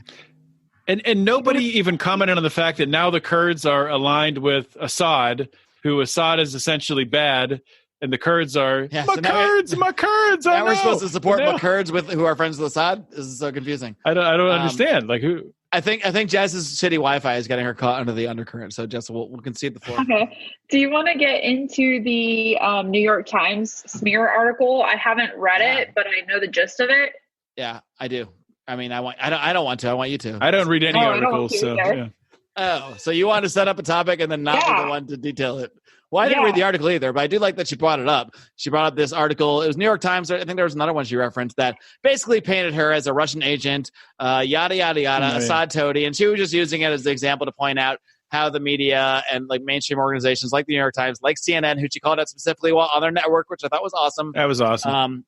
And nobody even commented on the fact that now the Kurds are aligned with Assad, who Assad is essentially bad. And the Kurds are my Kurds. Now we're supposed to support my Kurds who are friends with Assad. This is so confusing. I don't understand. Like who? I think Jess's shitty Wi-Fi is getting her caught under the undercurrent. So Jess, we'll concede the floor. Okay. Do you want to get into the New York Times smear article? I haven't read it, but I know the gist of it. Yeah, I do. I don't want to. I want you to. I don't read any articles. So yeah. Oh, so you want to set up a topic and then not be the one to detail it. Well, I didn't read the article either, but I do like that she brought it up. She brought up this article. It was New York Times. I think there was another one she referenced that basically painted her as a Russian agent, yada, yada, yada, Assad toady. And she was just using it as an example to point out how the media and like mainstream organizations like the New York Times, like CNN, who she called out specifically on their network, which I thought was awesome. That was awesome.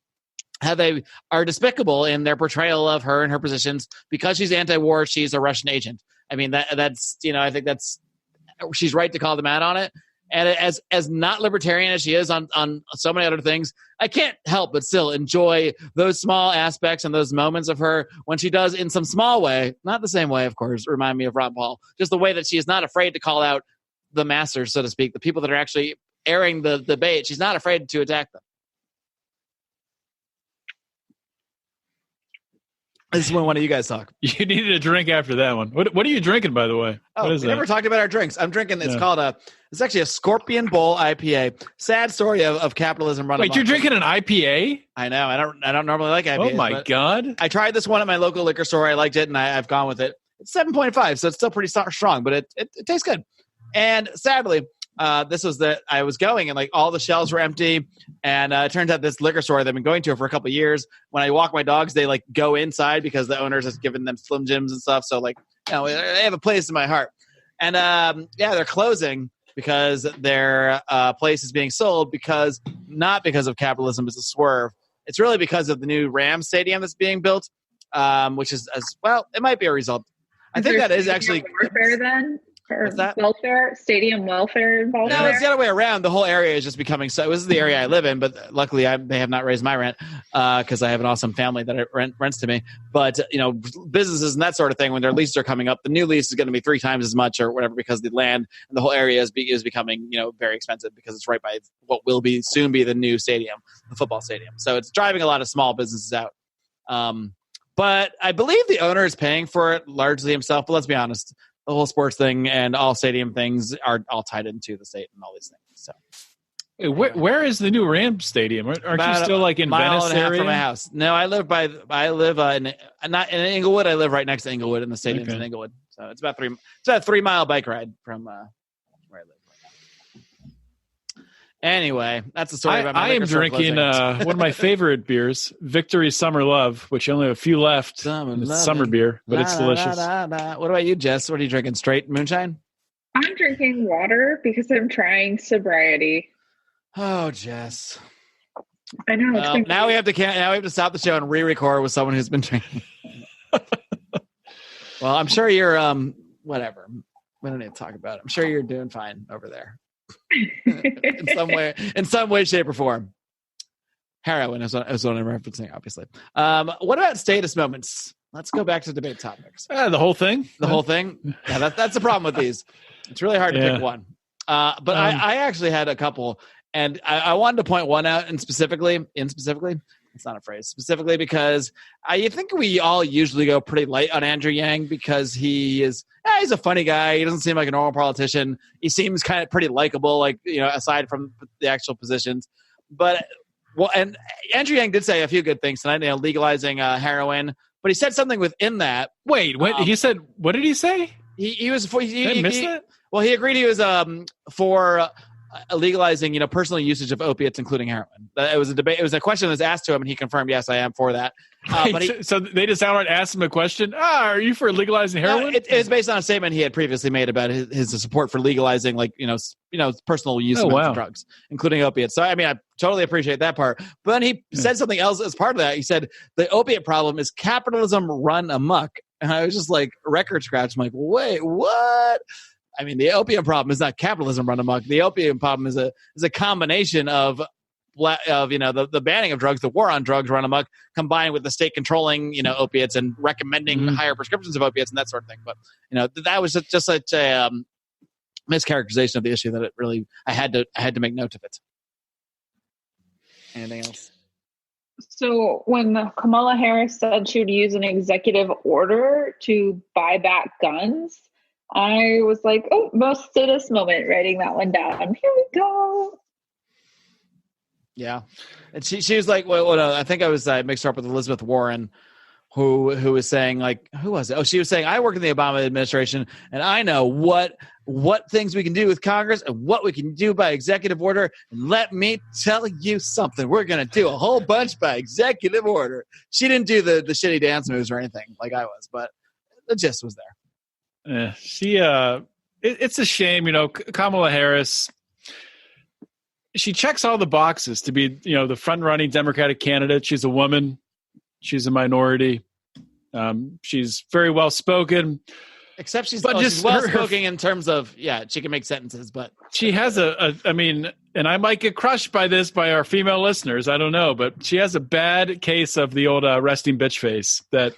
How they are despicable in their portrayal of her and her positions because she's anti-war. She's a Russian agent. I mean, that's I think she's right to call them out on it. And as not libertarian as she is on so many other things, I can't help but still enjoy those small aspects and those moments of her when she does in some small way, not the same way, of course, remind me of Ron Paul, just the way that she is not afraid to call out the masters, so to speak, the people that are actually airing the debate. She's not afraid to attack them. This is when one of you guys talk. You needed a drink after that one. What are you drinking, by the way? Oh, we never talked about our drinks. I'm drinking. It's called it's actually a Scorpion Bowl IPA. Sad story of capitalism running. Wait, you're drinking an IPA? I know. I don't normally like IPAs. Oh my God! I tried this one at my local liquor store. I liked it, and I've gone with it. It's 7.5, so it's still pretty strong, but it tastes good. And sadly, this was I was going, and like all the shelves were empty. And it turns out this liquor store that I've been going to for a couple of years, when I walk my dogs, they like go inside because the owners has given them Slim Jims and stuff. So like, they have a place in my heart. And they're closing because their place is being sold not because of capitalism, it's a swerve. It's really because of the new Rams stadium that's being built, which is it might be a result. I think that is actually warfare then. What's that? Stadium welfare involved. No, it's the other way around. The whole area is just becoming so. This is the area I live in, but luckily they have not raised my rent because I have an awesome family that rents to me. But businesses and that sort of thing, when their leases are coming up, the new lease is going to be 3 times as much or whatever because the land and the whole area is becoming very expensive because it's right by what will soon be the new stadium, the football stadium. So it's driving a lot of small businesses out. But I believe the owner is paying for it largely himself. But let's be honest. The whole sports thing and all stadium things are all tied into the state and all these things. So, where is the new Rams stadium? Aren't you still like in Venice and a half area? From my house. No, I live not in Inglewood. I live right next to Inglewood, and the stadium's in Inglewood. So it's about a 3-mile bike ride from where I live. Anyway, that's the story about my liquor store drinking one of my favorite beers, Victory Summer Love, which only have a few left. Summer beer, but it's delicious. What about you, Jess? What are you drinking? Straight moonshine? I'm drinking water because I'm trying sobriety. Oh, Jess. I know. Well, now we have to stop the show and re-record with someone who's been drinking. Well, I'm sure you're whatever. We don't need to talk about it. I'm sure you're doing fine over there. in some way, shape, or form. Heroin is what I'm referencing, obviously. What about status moments? Let's go back to debate topics. The whole thing? The whole thing? Yeah, that's the problem with these. It's really hard to pick one. But I actually had a couple, and I wanted to point one out specifically. It's not a phrase. Specifically because you think we all usually go pretty light on Andrew Yang because he's a funny guy. He doesn't seem like a normal politician. He seems kind of pretty likable, aside from the actual positions. But and Andrew Yang did say a few good things tonight, legalizing heroin. But he said something within that. Wait, he said, what did he say? He was for. Did I miss that? Well, he agreed he was for legalizing, personal usage of opiates, including heroin. It was a debate. It was a question that was asked to him, and he confirmed, "Yes, I am for that." So they just outright asked him a question. Are you for legalizing heroin? It was based on a statement he had previously made about his support for legalizing, personal use of drugs, including opiates. So, I mean, I totally appreciate that part. But then he said something else as part of that. He said the opiate problem is capitalism run amok, and I was just like record scratch. I'm like, wait, what? I mean, the opium problem is not capitalism run amok. The opium problem is a combination of the banning of drugs, the war on drugs run amok, combined with the state controlling opiates and recommending higher prescriptions of opiates and that sort of thing. But that was just such a mischaracterization of the issue that it really I had to make note of it. Anything else? So when Kamala Harris said she would use an executive order to buy back guns, I was like, oh, most status moment, writing that one down. Here we go. Yeah. And she was like, I think I mixed her up with Elizabeth Warren, who was saying, like, who was it? Oh, she was saying, I work in the Obama administration, and I know what things we can do with Congress and what we can do by executive order. And let me tell you something. We're going to do a whole bunch by executive order. She didn't do the shitty dance moves or anything like I was, but the gist was there. It's a shame, Kamala Harris, she checks all the boxes to be, the front running Democratic candidate. She's a woman. She's a minority. She's very well spoken. Except she's well spoken in terms of, she can make sentences, but she has and I might get crushed by this by our female listeners. I don't know, but she has a bad case of the old resting bitch face that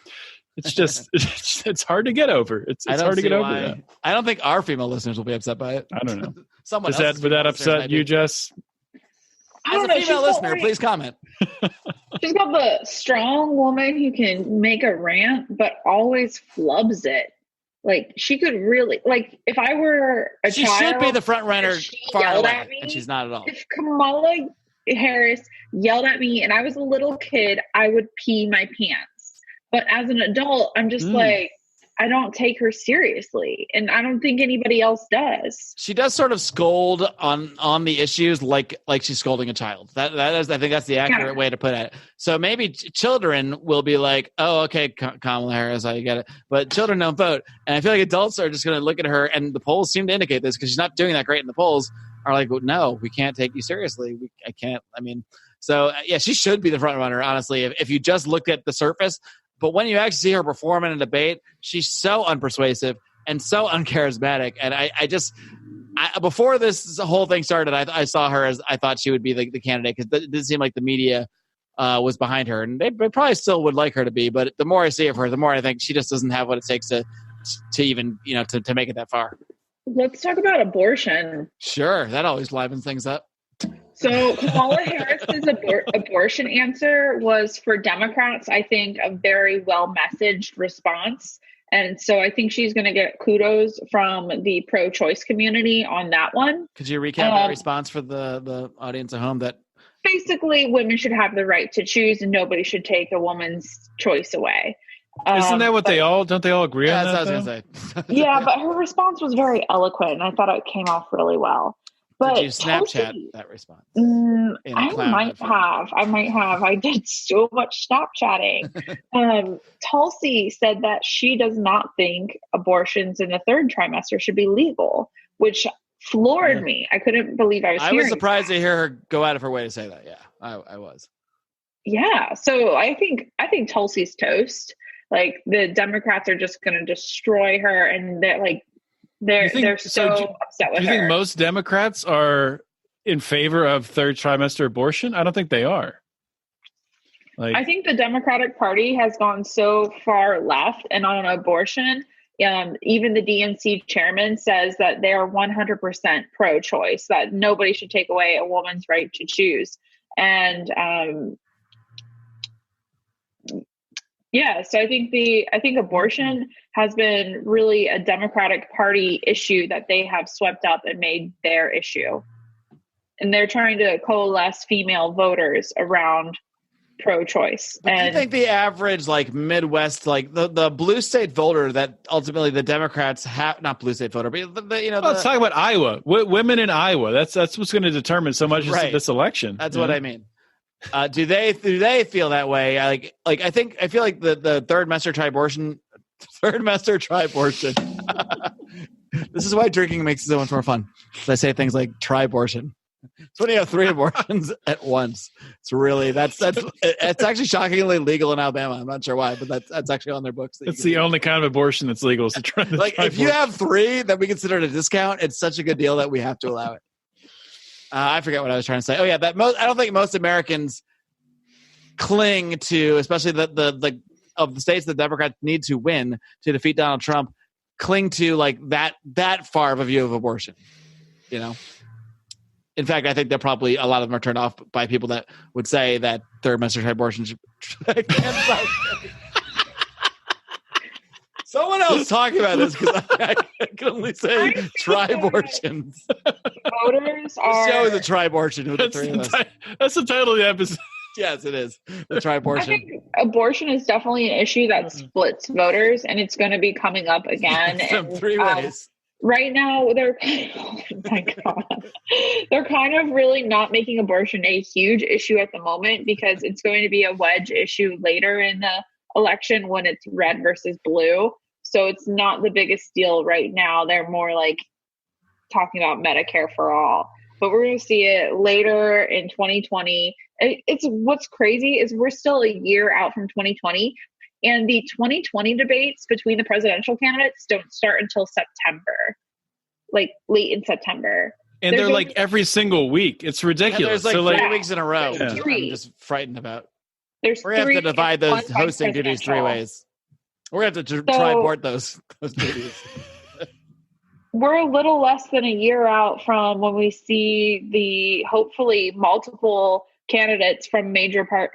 it's just, it's hard to get over. It's hard to get over that. I don't think our female listeners will be upset by it. I don't know. Someone would that upset you, Jess? I As don't a know. female listener, please comment. She's got the strong woman who can make a rant, but always flubs it. Like she could really, like if I were a She child, should be the front runner far yelled away, at me, and she's not at all. If Kamala Harris yelled at me and I was a little kid, I would pee my pants. But as an adult, I'm just like, I don't take her seriously, and I don't think anybody else does. She does sort of scold on the issues like she's scolding a child. That is, I think that's the accurate way to put it. So maybe children will be like, "Oh, okay, Kamala Harris, I get it," but children don't vote, and I feel like adults are just going to look at her, and the polls seem to indicate this because she's not doing that great in the polls. Are like, well, no, we can't take you seriously. I can't. I mean, so yeah, she should be the front runner. Honestly, if you just looked at the surface. But when you actually see her perform in a debate, she's so unpersuasive and so uncharismatic. And I before this whole thing started, I saw her as I thought she would be the candidate because it did seem like the media was behind her. And they probably still would like her to be. But the more I see of her, the more I think she just doesn't have what it takes to even, to make it that far. Let's talk about abortion. Sure. That always livens things up. So Kamala Harris's abortion answer was, for Democrats, I think, a very well-messaged response. And so I think she's going to get kudos from the pro-choice community on that one. Could you recap that response for the audience at home? That basically women should have the right to choose and nobody should take a woman's choice away. Isn't that what don't they all agree on that? That's what I was going to say. Yeah, but her response was very eloquent and I thought it came off really well. But did you Snapchat that response? I might have. I did so much Snapchatting. Tulsi said that she does not think abortions in the third trimester should be legal, which floored me. I couldn't believe I was surprised to hear her go out of her way to say that. Yeah, I was. Yeah, so I think Tulsi's toast. Like the Democrats are just going to destroy her, and they're so upset with her. Do you think most Democrats are in favor of third trimester abortion? I don't think they are. I think the Democratic Party has gone so far left and on abortion. Even the DNC chairman says that they are 100% pro-choice, that nobody should take away a woman's right to choose. And so I think abortion has been really a Democratic Party issue that they have swept up and made their issue. And they're trying to coalesce female voters around pro-choice. But do you think the average Midwest, the blue state voter that ultimately the Democrats have, not blue state voter, but let's talk about Iowa. Women in Iowa. That's what's going to determine so much of this election. That's what I mean. Do they feel that way? I feel like the third trimester tri-abortion. This is why drinking makes it so much more fun. I say things like tri-abortion. It's when you have 3 abortions at once. It's really it's actually shockingly legal in Alabama. I'm not sure why, but that's actually on their books. It's the only kind of abortion that's legal. So if you have 3 that we consider it a discount, it's such a good deal that we have to allow it. I forget what I was trying to say. Oh yeah, I don't think most Americans cling to, especially the of the states the Democrats need to win to defeat Donald Trump, cling to that far of a view of abortion. In fact, I think a lot of them are turned off by people that would say that third trimester abortion should. Someone else talking about this because I can only say tri-abortions. Voters are. The show is a tri-abortion with the 3 of us. That's the title of the episode. Yes, it is. The tri-abortion. I think abortion is definitely an issue that splits voters, and it's going to be coming up again. In 3 ways. Right now, they're oh my God. They're kind of really not making abortion a huge issue at the moment because it's going to be a wedge issue later in the election when it's red versus blue. So it's not the biggest deal right now. They're more talking about Medicare for all. But we're going to see it later in 2020. It's what's crazy is we're still a year out from 2020. And the 2020 debates between the presidential candidates don't start until September, late in September. And they're every single week. It's ridiculous. Yeah, there's 3 weeks in a row. Yeah. I'm just frightened about. We're going to have to divide those hosting duties 3 ways. We're going to have to try abort those duties. we're a little less than a year out from when we see the hopefully multiple candidates from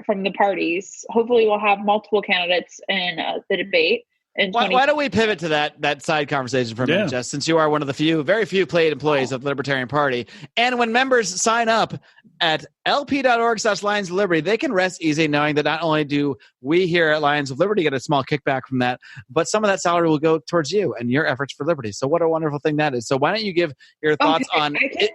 from the parties. Hopefully we'll have multiple candidates in the debate. Why don't we pivot to that side conversation for a minute, Jess, since you are one of the very few paid employees of the Libertarian Party. And when members sign up at lp.org/Lions of Liberty, they can rest easy knowing that not only do we here at Lions of Liberty get a small kickback from that, but some of that salary will go towards you and your efforts for liberty. So what a wonderful thing that is. So why don't you give your thoughts on it?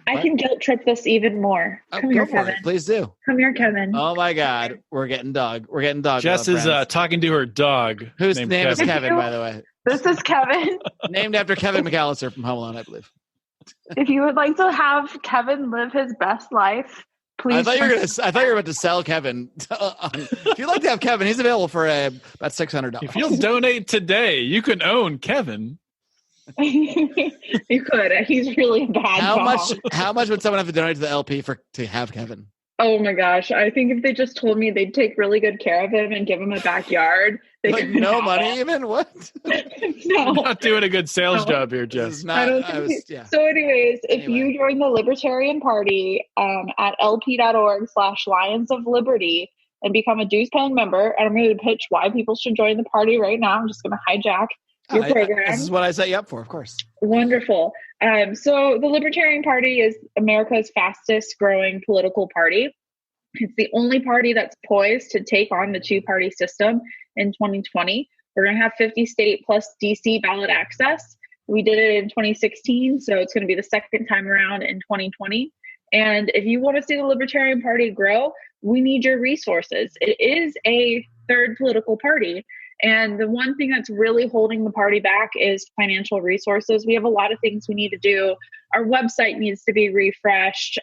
I can guilt trip this even more. Come here, Kevin. Please do. Come here, Kevin. Oh my God, we're getting dog. Jess is talking to her dog. Whose name is Kevin, by the way. This is Kevin. Named after Kevin McAllister from Home Alone, I believe. If you would like to have Kevin live his best life, please. I thought you were about to sell Kevin. If you'd like to have Kevin, he's available for about $600. If you'll donate today, you can own Kevin. You could. He's really a bad dog. How much would someone have to donate to the LP to have Kevin? Oh my gosh. I think if they just told me they'd take really good care of him and give him a backyard. No money even? What? No. Not doing a good sales job here, Jess. So anyways, if you join the Libertarian Party at lp.org/Lions of Liberty and become a dues paying member, and I'm going to pitch why people should join the party right now. I'm just going to hijack your program. This is what I set you up for, of course. Wonderful. So the Libertarian Party is America's fastest growing political party. It's the only party that's poised to take on the two-party system in 2020. We're going to have 50 state plus DC ballot access. We did it in 2016, so it's going to be the second time around in 2020. And if you want to see the Libertarian Party grow, we need your resources. It is a third political party. And the one thing that's really holding the party back is financial resources. We have a lot of things we need to do. Our website needs to be refreshed.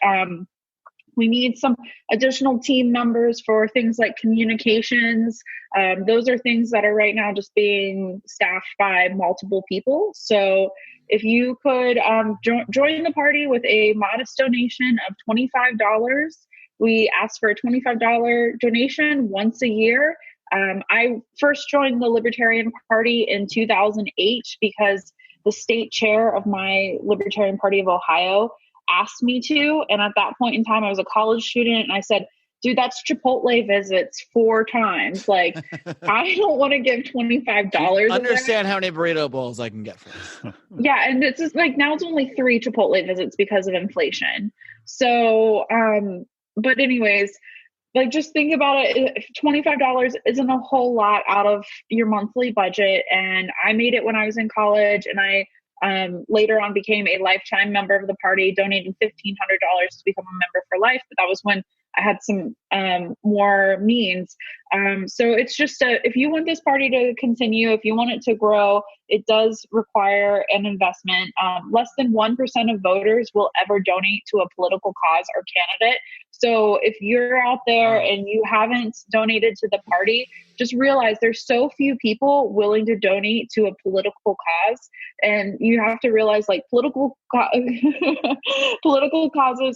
We need some additional team members for things like communications. Those are things that are right now just being staffed by multiple people. So if you could join the party with a modest donation of $25, we ask for a $25 donation once a year. I first joined the Libertarian Party in 2008 because the state chair of my Libertarian Party of Ohio asked me to. And at that point in time, I was a college student and I said, dude, that's Chipotle visits 4 times. Like, I don't want to give $25. Understand how many burrito bowls I can get for this. Yeah. And it's just like, now it's only 3 Chipotle visits because of inflation. So, but anyways, like, just think about it. $25 isn't a whole lot out of your monthly budget. And I made it when I was in college, and I later on became a lifetime member of the party, donating $1,500 to become a member for life. But that was when I had some more means. So it's just if you want this party to continue, if you want it to grow, it does require an investment. Less than 1% of voters will ever donate to a political cause or candidate. So if you're out there and you haven't donated to the party, just realize there's so few people willing to donate to a political cause. And you have to realize, like, political causes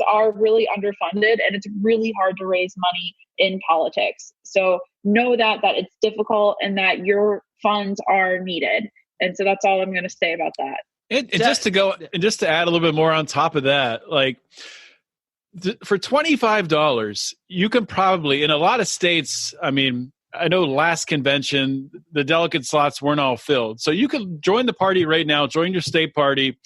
are really underfunded, and it's really hard to raise money in politics. So know that it's difficult and that your funds are needed. And so that's all I'm going to say about that. And just to add a little bit more on top of that, like, for $25, you can probably, in a lot of states, I mean, I know last convention, the delegate slots weren't all filled. So you can join the party right now, join your state party,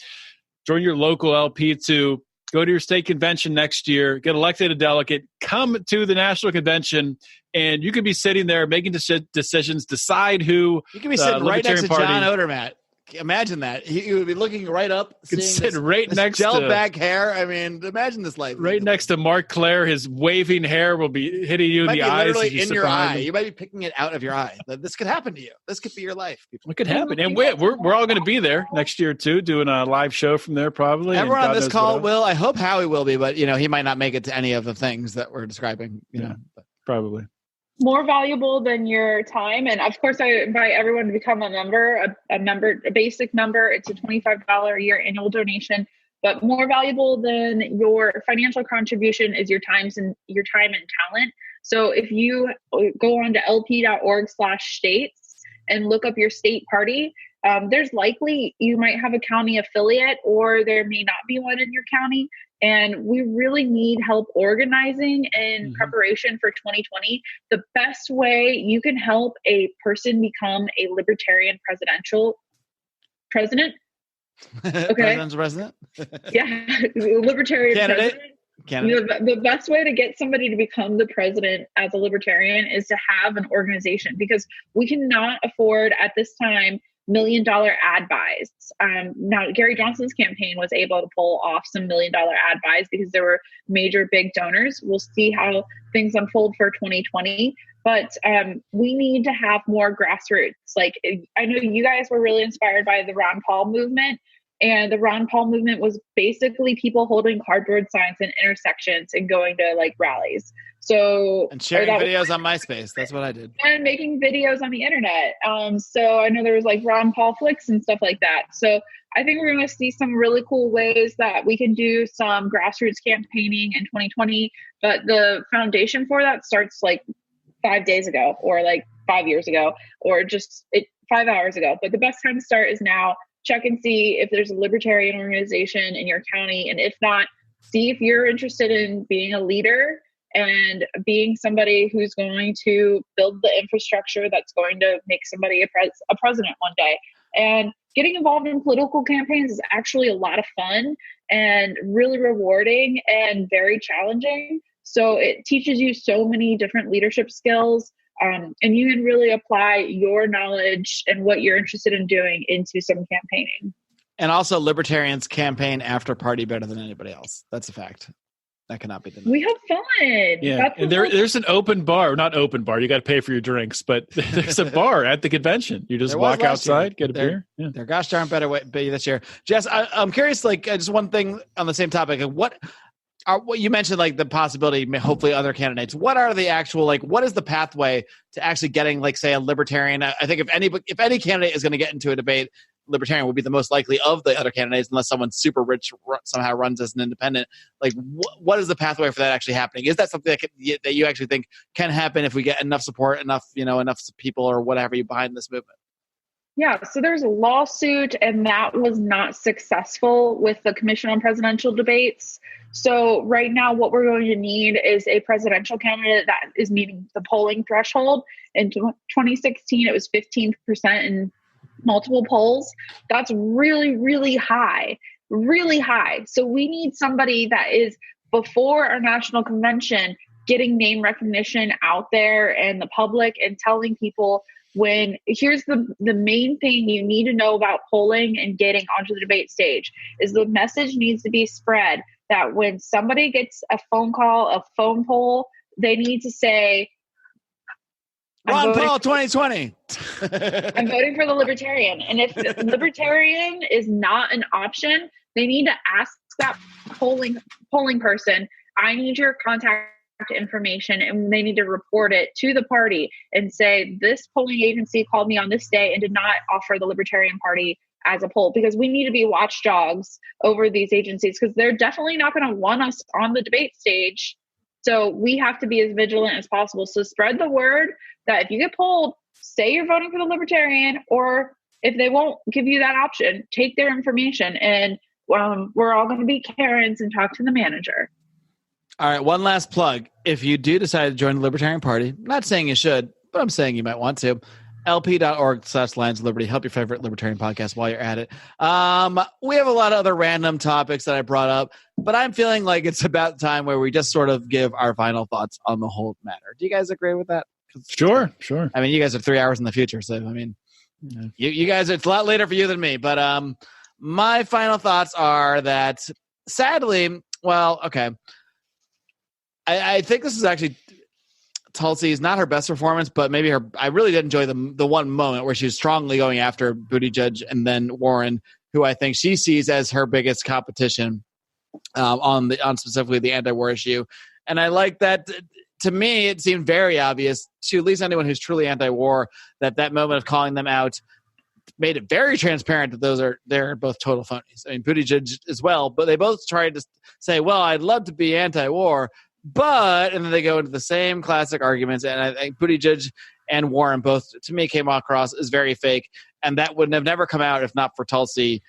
join your local LP to go to your state convention next year, get elected a delegate, come to the national convention, and you could be sitting there making decisions, decide who. You could be sitting right next to John Odermatt. Imagine that. He would be looking right up. Could sit right next to gel back hair. I mean, imagine this life. Right next to Mark Claire, his waving hair will be hitting you in the eyes. Literally in your eye. You might be picking it out of your eye. This could happen to you. This could be your life. It could happen. And we're all going to be there next year too, doing a live show from there probably. Everyone on this call will. I hope Howie will be, but he might not make it to any of the things that we're describing. You know, probably. More valuable than your time. And of course, I invite everyone to become a member, a basic member. It's a $25 a year annual donation, but more valuable than your financial contribution is your time and talent. So if you go on to lp.org/states and look up your state party, there's likely you might have a county affiliate or there may not be one in your county. And we really need help organizing in preparation for 2020. The best way you can help a person become a libertarian president. Okay. President's president? Yeah. Libertarian Candidate. The best way to get somebody to become the president as a libertarian is to have an organization, because we cannot afford at this time $1 million ad buys. Now, Gary Johnson's campaign was able to pull off some $1 million ad buys because there were major big donors. We'll see how things unfold for 2020. But we need to have more grassroots. Like, I know you guys were really inspired by the Ron Paul movement. And the Ron Paul movement was basically people holding cardboard signs in intersections and going to like rallies. And sharing videos on MySpace. That's what I did. And making videos on the internet. So I know there was like Ron Paul flicks and stuff like that. So I think we're going to see some really cool ways that we can do some grassroots campaigning in 2020. But the foundation for that starts like 5 days ago, or like 5 years ago, or just 5 hours ago. But the best time to start is now. Check and see if there's a libertarian organization in your county. And if not, see if you're interested in being a leader and being somebody who's going to build the infrastructure that's going to make somebody a president one day. And getting involved in political campaigns is actually a lot of fun and really rewarding and very challenging. So it teaches you so many different leadership skills. And you can really apply your knowledge and what you're interested in doing into some campaigning. And also, libertarians campaign after party better than anybody else. That's a fact. That cannot be denied. We have fun. Yeah, and there's an open bar. Not open bar. You got to pay for your drinks, but there's a bar at the convention. You just walk outside, get a beer. Yeah. There gosh darn better way this year. Jess, I'm curious, like, just one thing on the same topic. What you mentioned, like the possibility, hopefully other candidates. What are the actual, like, what is the pathway to actually getting, like, say, a libertarian? I think if any candidate is going to get into a debate, libertarian would be the most likely of the other candidates, unless someone super rich somehow runs as an independent. Like, what is the pathway for that actually happening? Is that something that you actually think can happen if we get enough support, enough people or whatever you behind this movement? Yeah, so there's a lawsuit, and that was not successful with the Commission on Presidential Debates. So right now, what we're going to need is a presidential candidate that is meeting the polling threshold. In 2016, it was 15% in multiple polls. That's really, really high, really high. So we need somebody that is, before our national convention, getting name recognition out there in the public and telling people, here's the main thing you need to know about polling and getting onto the debate stage is the message needs to be spread that when somebody gets a phone call, a phone poll, they need to say, Ron Paul 2020. I'm voting for the libertarian. And if the libertarian is not an option, they need to ask that polling person, I need your contact information, and they need to report it to the party and say, this polling agency called me on this day and did not offer the Libertarian Party as a poll, because we need to be watchdogs over these agencies, because they're definitely not going to want us on the debate stage. So we have to be as vigilant as possible. So spread the word that if you get polled, say you're voting for the Libertarian, or if they won't give you that option, take their information, and we're all going to be Karens and talk to the manager. All right, one last plug. If you do decide to join the Libertarian Party, I'm not saying you should, but I'm saying you might want to. lp.org/Lions of Liberty. Help your favorite libertarian podcast while you're at it. We have a lot of other random topics that I brought up, but I'm feeling like it's about time where we just sort of give our final thoughts on the whole matter. Do you guys agree with that? Sure. I mean, you guys are 3 hours in the future, so I mean, you guys, it's a lot later for you than me. But my final thoughts are that, sadly, well, okay. I think this is actually Tulsi's not her best performance, but maybe I really did enjoy the one moment where she was strongly going after Buttigieg and then Warren, who I think she sees as her biggest competition on specifically the anti-war issue. And I like that. To me, it seemed very obvious to at least anyone who's truly anti-war that moment of calling them out made it very transparent that they're both total phonies. I mean, Buttigieg as well, but they both tried to say, well, I'd love to be anti-war, and then they go into the same classic arguments, and I think Buttigieg and Warren both, to me, came across as very fake. and that would have never come out if not for Tulsi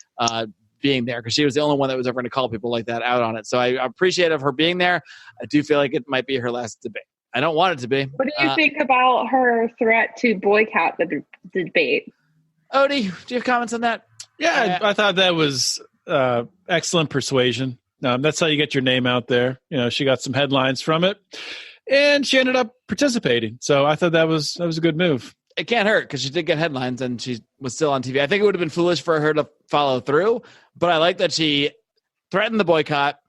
being there, because she was the only one that was ever going to call people like that out on it. So I appreciate of her being there. I do feel like it might be her last debate. I don't want it to be. What do you think about her threat to boycott the debate? Odie, do you have comments on that? Yeah, I thought that was excellent persuasion. That's how you get your name out there. She got some headlines from it, and she ended up participating. So I thought that was a good move. It can't hurt because she did get headlines and she was still on TV. I think it would have been foolish for her to follow through, but I like that she threatened the boycott,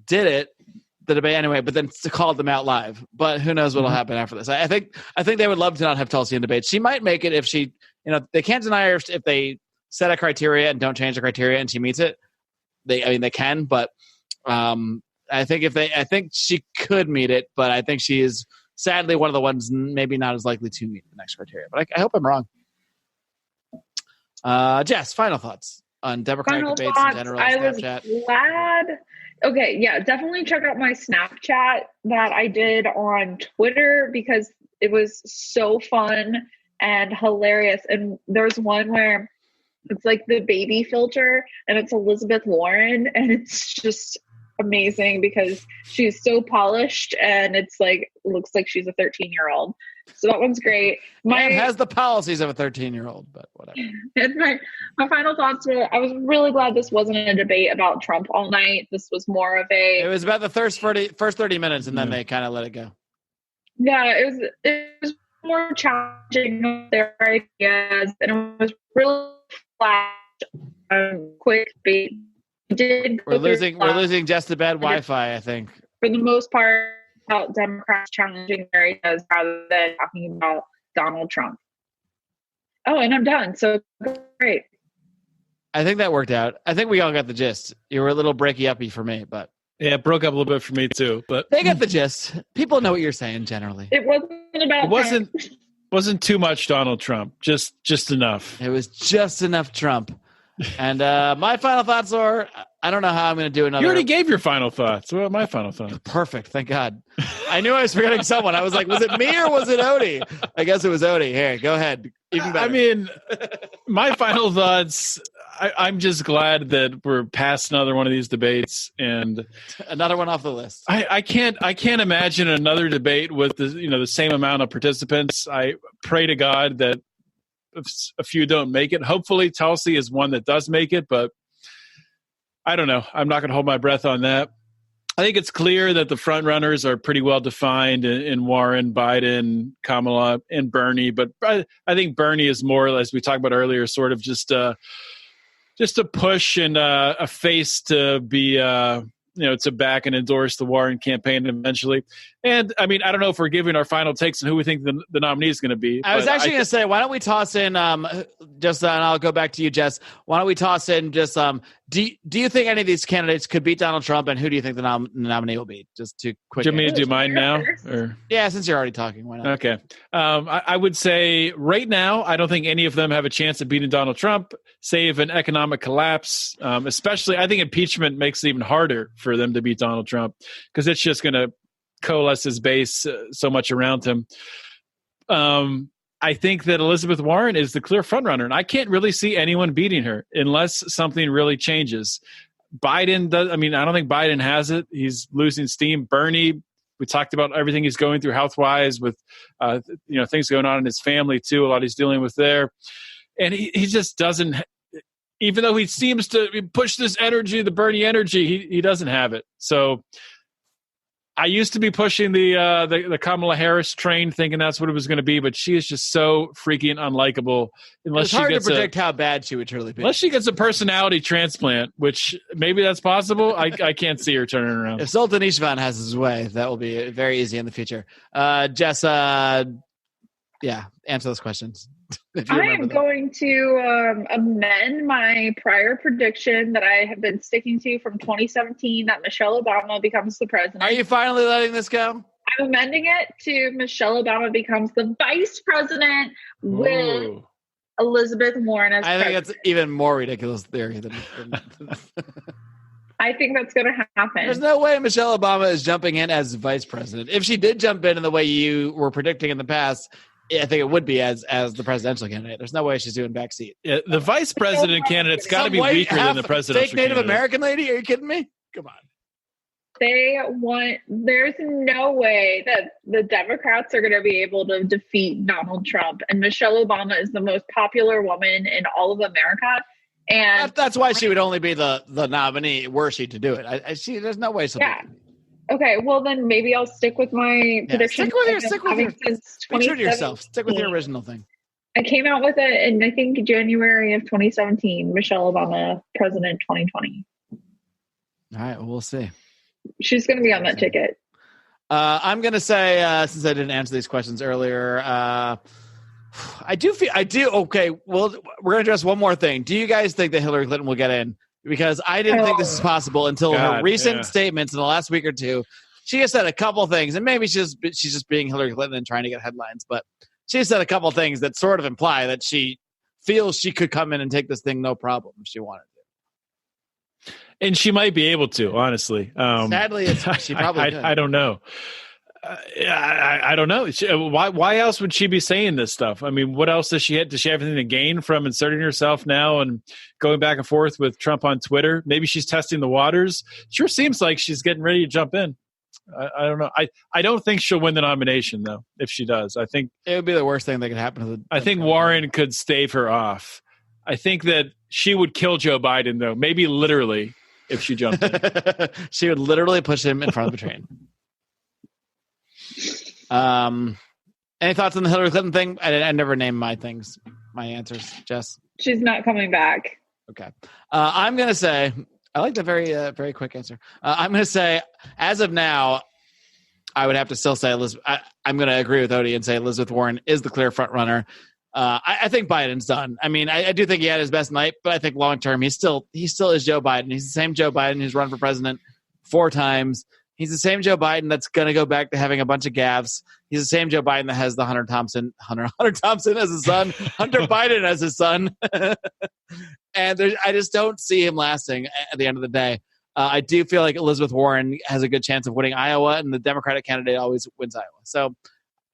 did it, the debate anyway, but then called them out live. But who knows what'll happen after this? I think they would love to not have Tulsi in debate. She might make it if she, they can't deny her if they set a criteria and don't change the criteria and she meets it. They can, but I think she could meet it, but I think she is sadly one of the ones maybe not as likely to meet the next criteria. But I hope I'm wrong. Jess, final thoughts on Democratic debates in general. I was glad. Okay, yeah, definitely check out my Snapchat that I did on Twitter because it was so fun and hilarious. And there's one where it's like the baby filter and it's Elizabeth Warren, and it's just amazing because she's so polished and it's like looks like she's a 13-year-old. So that one's great. And has the policies of a 13-year-old, but whatever. And my final thoughts were, I was really glad this wasn't a debate about Trump all night. This was more of it was about the first 30 minutes, and then they kind of let it go. Yeah, it was more challenging with their ideas, and it was really flat, quick debate. We're losing Jess to bad Wi-Fi, I think. For the most part, about Democrats challenging their ideas rather than talking about Donald Trump. Oh, and I'm done. So great. I think that worked out. I think we all got the gist. You were a little breaky-uppy for me, but yeah, it broke up a little bit for me too. But they got the gist. People know what you're saying generally. It wasn't about. It wasn't too much Donald Trump. Just enough. It was just enough Trump. And my final thoughts are, I don't know how I'm going to do another. You already gave your final thoughts. What about my final thoughts? Perfect. Thank God. I knew I was forgetting someone. I was like, was it me or was it Odie? I guess it was Odie. Here, go ahead. Even better. I mean, my final thoughts, I'm just glad that we're past another one of these debates and another one off the list. I can't imagine another debate with the same amount of participants. I pray to God that a few don't make it. Hopefully Tulsi is one that does make it, but I don't know. I'm not going to hold my breath on that. I think it's clear that the front runners are pretty well defined in Warren, Biden, Kamala, and Bernie. But I think Bernie is more, as we talked about earlier, sort of just a push and a face to be to back and endorse the Warren campaign eventually. And I mean, I don't know if we're giving our final takes on who we think the nominee is going to be. I was actually going to say, why don't we toss in and I'll go back to you, Jess. Why don't we toss in just do you think any of these candidates could beat Donald Trump, and who do you think the nominee will be? Just too quick. Do you want me to do mine now? Or? Yeah, since you're already talking, why not? Okay. I would say right now, I don't think any of them have a chance of beating Donald Trump, save an economic collapse. Especially, I think impeachment makes it even harder for them to beat Donald Trump because it's just going to coalesce his base so much around him. I think that Elizabeth Warren is the clear frontrunner, and I can't really see anyone beating her unless something really changes. Biden does. I mean, I don't think Biden has it. He's losing steam. Bernie, we talked about everything he's going through health-wise with, things going on in his family too. A lot he's dealing with there, and he just doesn't. Even though he seems to push this energy, the Bernie energy, he doesn't have it. So I used to be pushing the Kamala Harris train, thinking that's what it was going to be, but she is just so freaking unlikable. It's hard to predict how bad she would truly be. Unless she gets a personality transplant, which maybe that's possible. I can't see her turning around. If Sultan Ishvan has his way, that will be very easy in the future. Jess, answer those questions. I am going to amend my prior prediction that I have been sticking to from 2017 that Michelle Obama becomes the president. Are you finally letting this go? I'm amending it to Michelle Obama becomes the vice president with Elizabeth Warren as president. I think that's even more ridiculous theory than I think that's going to happen. There's no way Michelle Obama is jumping in as vice president. If she did jump in the way you were predicting in the past, I think it would be as the presidential candidate. There's no way she's doing backseat. Yeah, the vice president candidate's got to be weaker than the presidential fake Native candidate. American lady? Are you kidding me? Come on. There's no way that the Democrats are going to be able to defeat Donald Trump. And Michelle Obama is the most popular woman in all of America. And that's why she would only be the nominee were she to do it. There's no way. Yeah. Okay. Well, then maybe I'll stick with my prediction. Stick with be true to yourself. Stick with your original thing. I came out with it in, I think, January of 2017. Michelle Obama, President 2020. All right. Well, we'll see. She's going to be on that ticket. I'm going to say, since I didn't answer these questions earlier, I do. Okay. Well, we're going to address one more thing. Do you guys think that Hillary Clinton will get in? Because I didn't think this is possible until her recent statements in the last week or two. She has said a couple things, and maybe she's just being Hillary Clinton and trying to get headlines, but she said a couple things that sort of imply that she feels she could come in and take this thing no problem if she wanted to. And she might be able to, honestly. Sadly, she probably could. I don't know. I don't know. Why else would she be saying this stuff? I mean, what else does she have? Does she have anything to gain from inserting herself now and going back and forth with Trump on Twitter? Maybe she's testing the waters. Sure seems like she's getting ready to jump in. I don't know. I don't think she'll win the nomination, though, if she does. I think it would be the worst thing that could happen to I think Warren could stave her off. I think that she would kill Joe Biden, though, maybe literally, if she jumped in. She would literally push him in front of a train. Any thoughts on the Hillary Clinton thing? I never named my answers. Jess? She's not coming back. Okay. I'm going to say, I like the very, very quick answer. I'm going to say, as of now, I would have to still say Elizabeth. I'm going to agree with Odie and say Elizabeth Warren is the clear front runner. I think Biden's done. I mean, I do think he had his best night, but I think long term, he still is Joe Biden. He's the same Joe Biden who's run for president 4 times. He's the same Joe Biden that's going to go back to having a bunch of gaffes. He's the same Joe Biden that has the Hunter Thompson as his son, Hunter Biden as his son. And I just don't see him lasting at the end of the day. I do feel like Elizabeth Warren has a good chance of winning Iowa, and the Democratic candidate always wins Iowa. So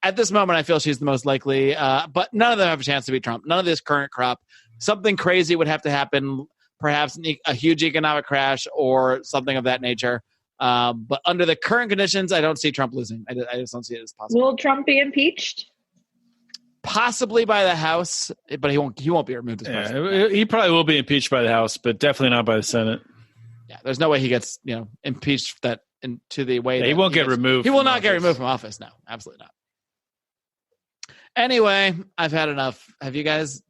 at this moment, I feel she's the most likely, but none of them have a chance to beat Trump. None of this current crop. Something crazy would have to happen, perhaps a huge economic crash or something of that nature. But under the current conditions, I don't see Trump losing. I just don't see it as possible. Will Trump be impeached? Possibly by the House, but he won't be removed as president. He probably will be impeached by the House, but definitely not by the Senate. Yeah, there's no way he gets impeached into the way that he won't get removed. He will not get removed from office. No, absolutely not. Anyway, I've had enough. Have you guys?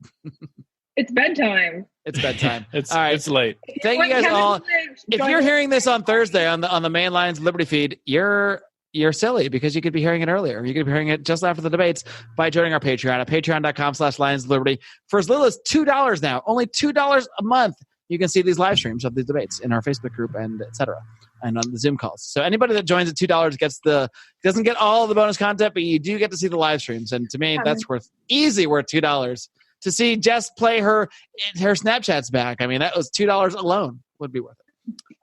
It's bedtime. It's bedtime. All right. It's late. Thank you guys all. If you're hearing this on Thursday on the main lines Liberty feed, you're silly because you could be hearing it earlier. You could be hearing it just after the debates by joining our Patreon at patreon.com/lionsliberty. For as little as $2 now, only $2 a month, you can see these live streams of these debates in our Facebook group and etc. and on the Zoom calls. So anybody that joins at $2 doesn't get all of the bonus content, but you do get to see the live streams. And to me, that's worth $2 to see Jess play her Snapchats back. I mean, that was $2 alone would be worth it.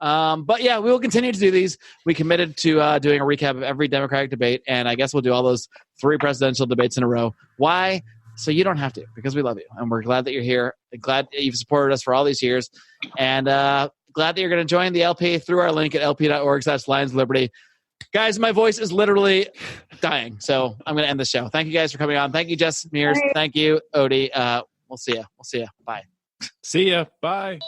But yeah, we will continue to do these. We committed to doing a recap of every Democratic debate, and I guess we'll do all those 3 presidential debates in a row. Why? So you don't have to, because we love you, and we're glad that you're here, and glad that you've supported us for all these years, and glad that you're going to join the LP through our link at lp.org/lionsliberty. Guys, my voice is literally dying, so I'm going to end the show. Thank you guys for coming on. Thank you, Jess Mears. Thank you, Odie. We'll see you. Bye. See ya. Bye.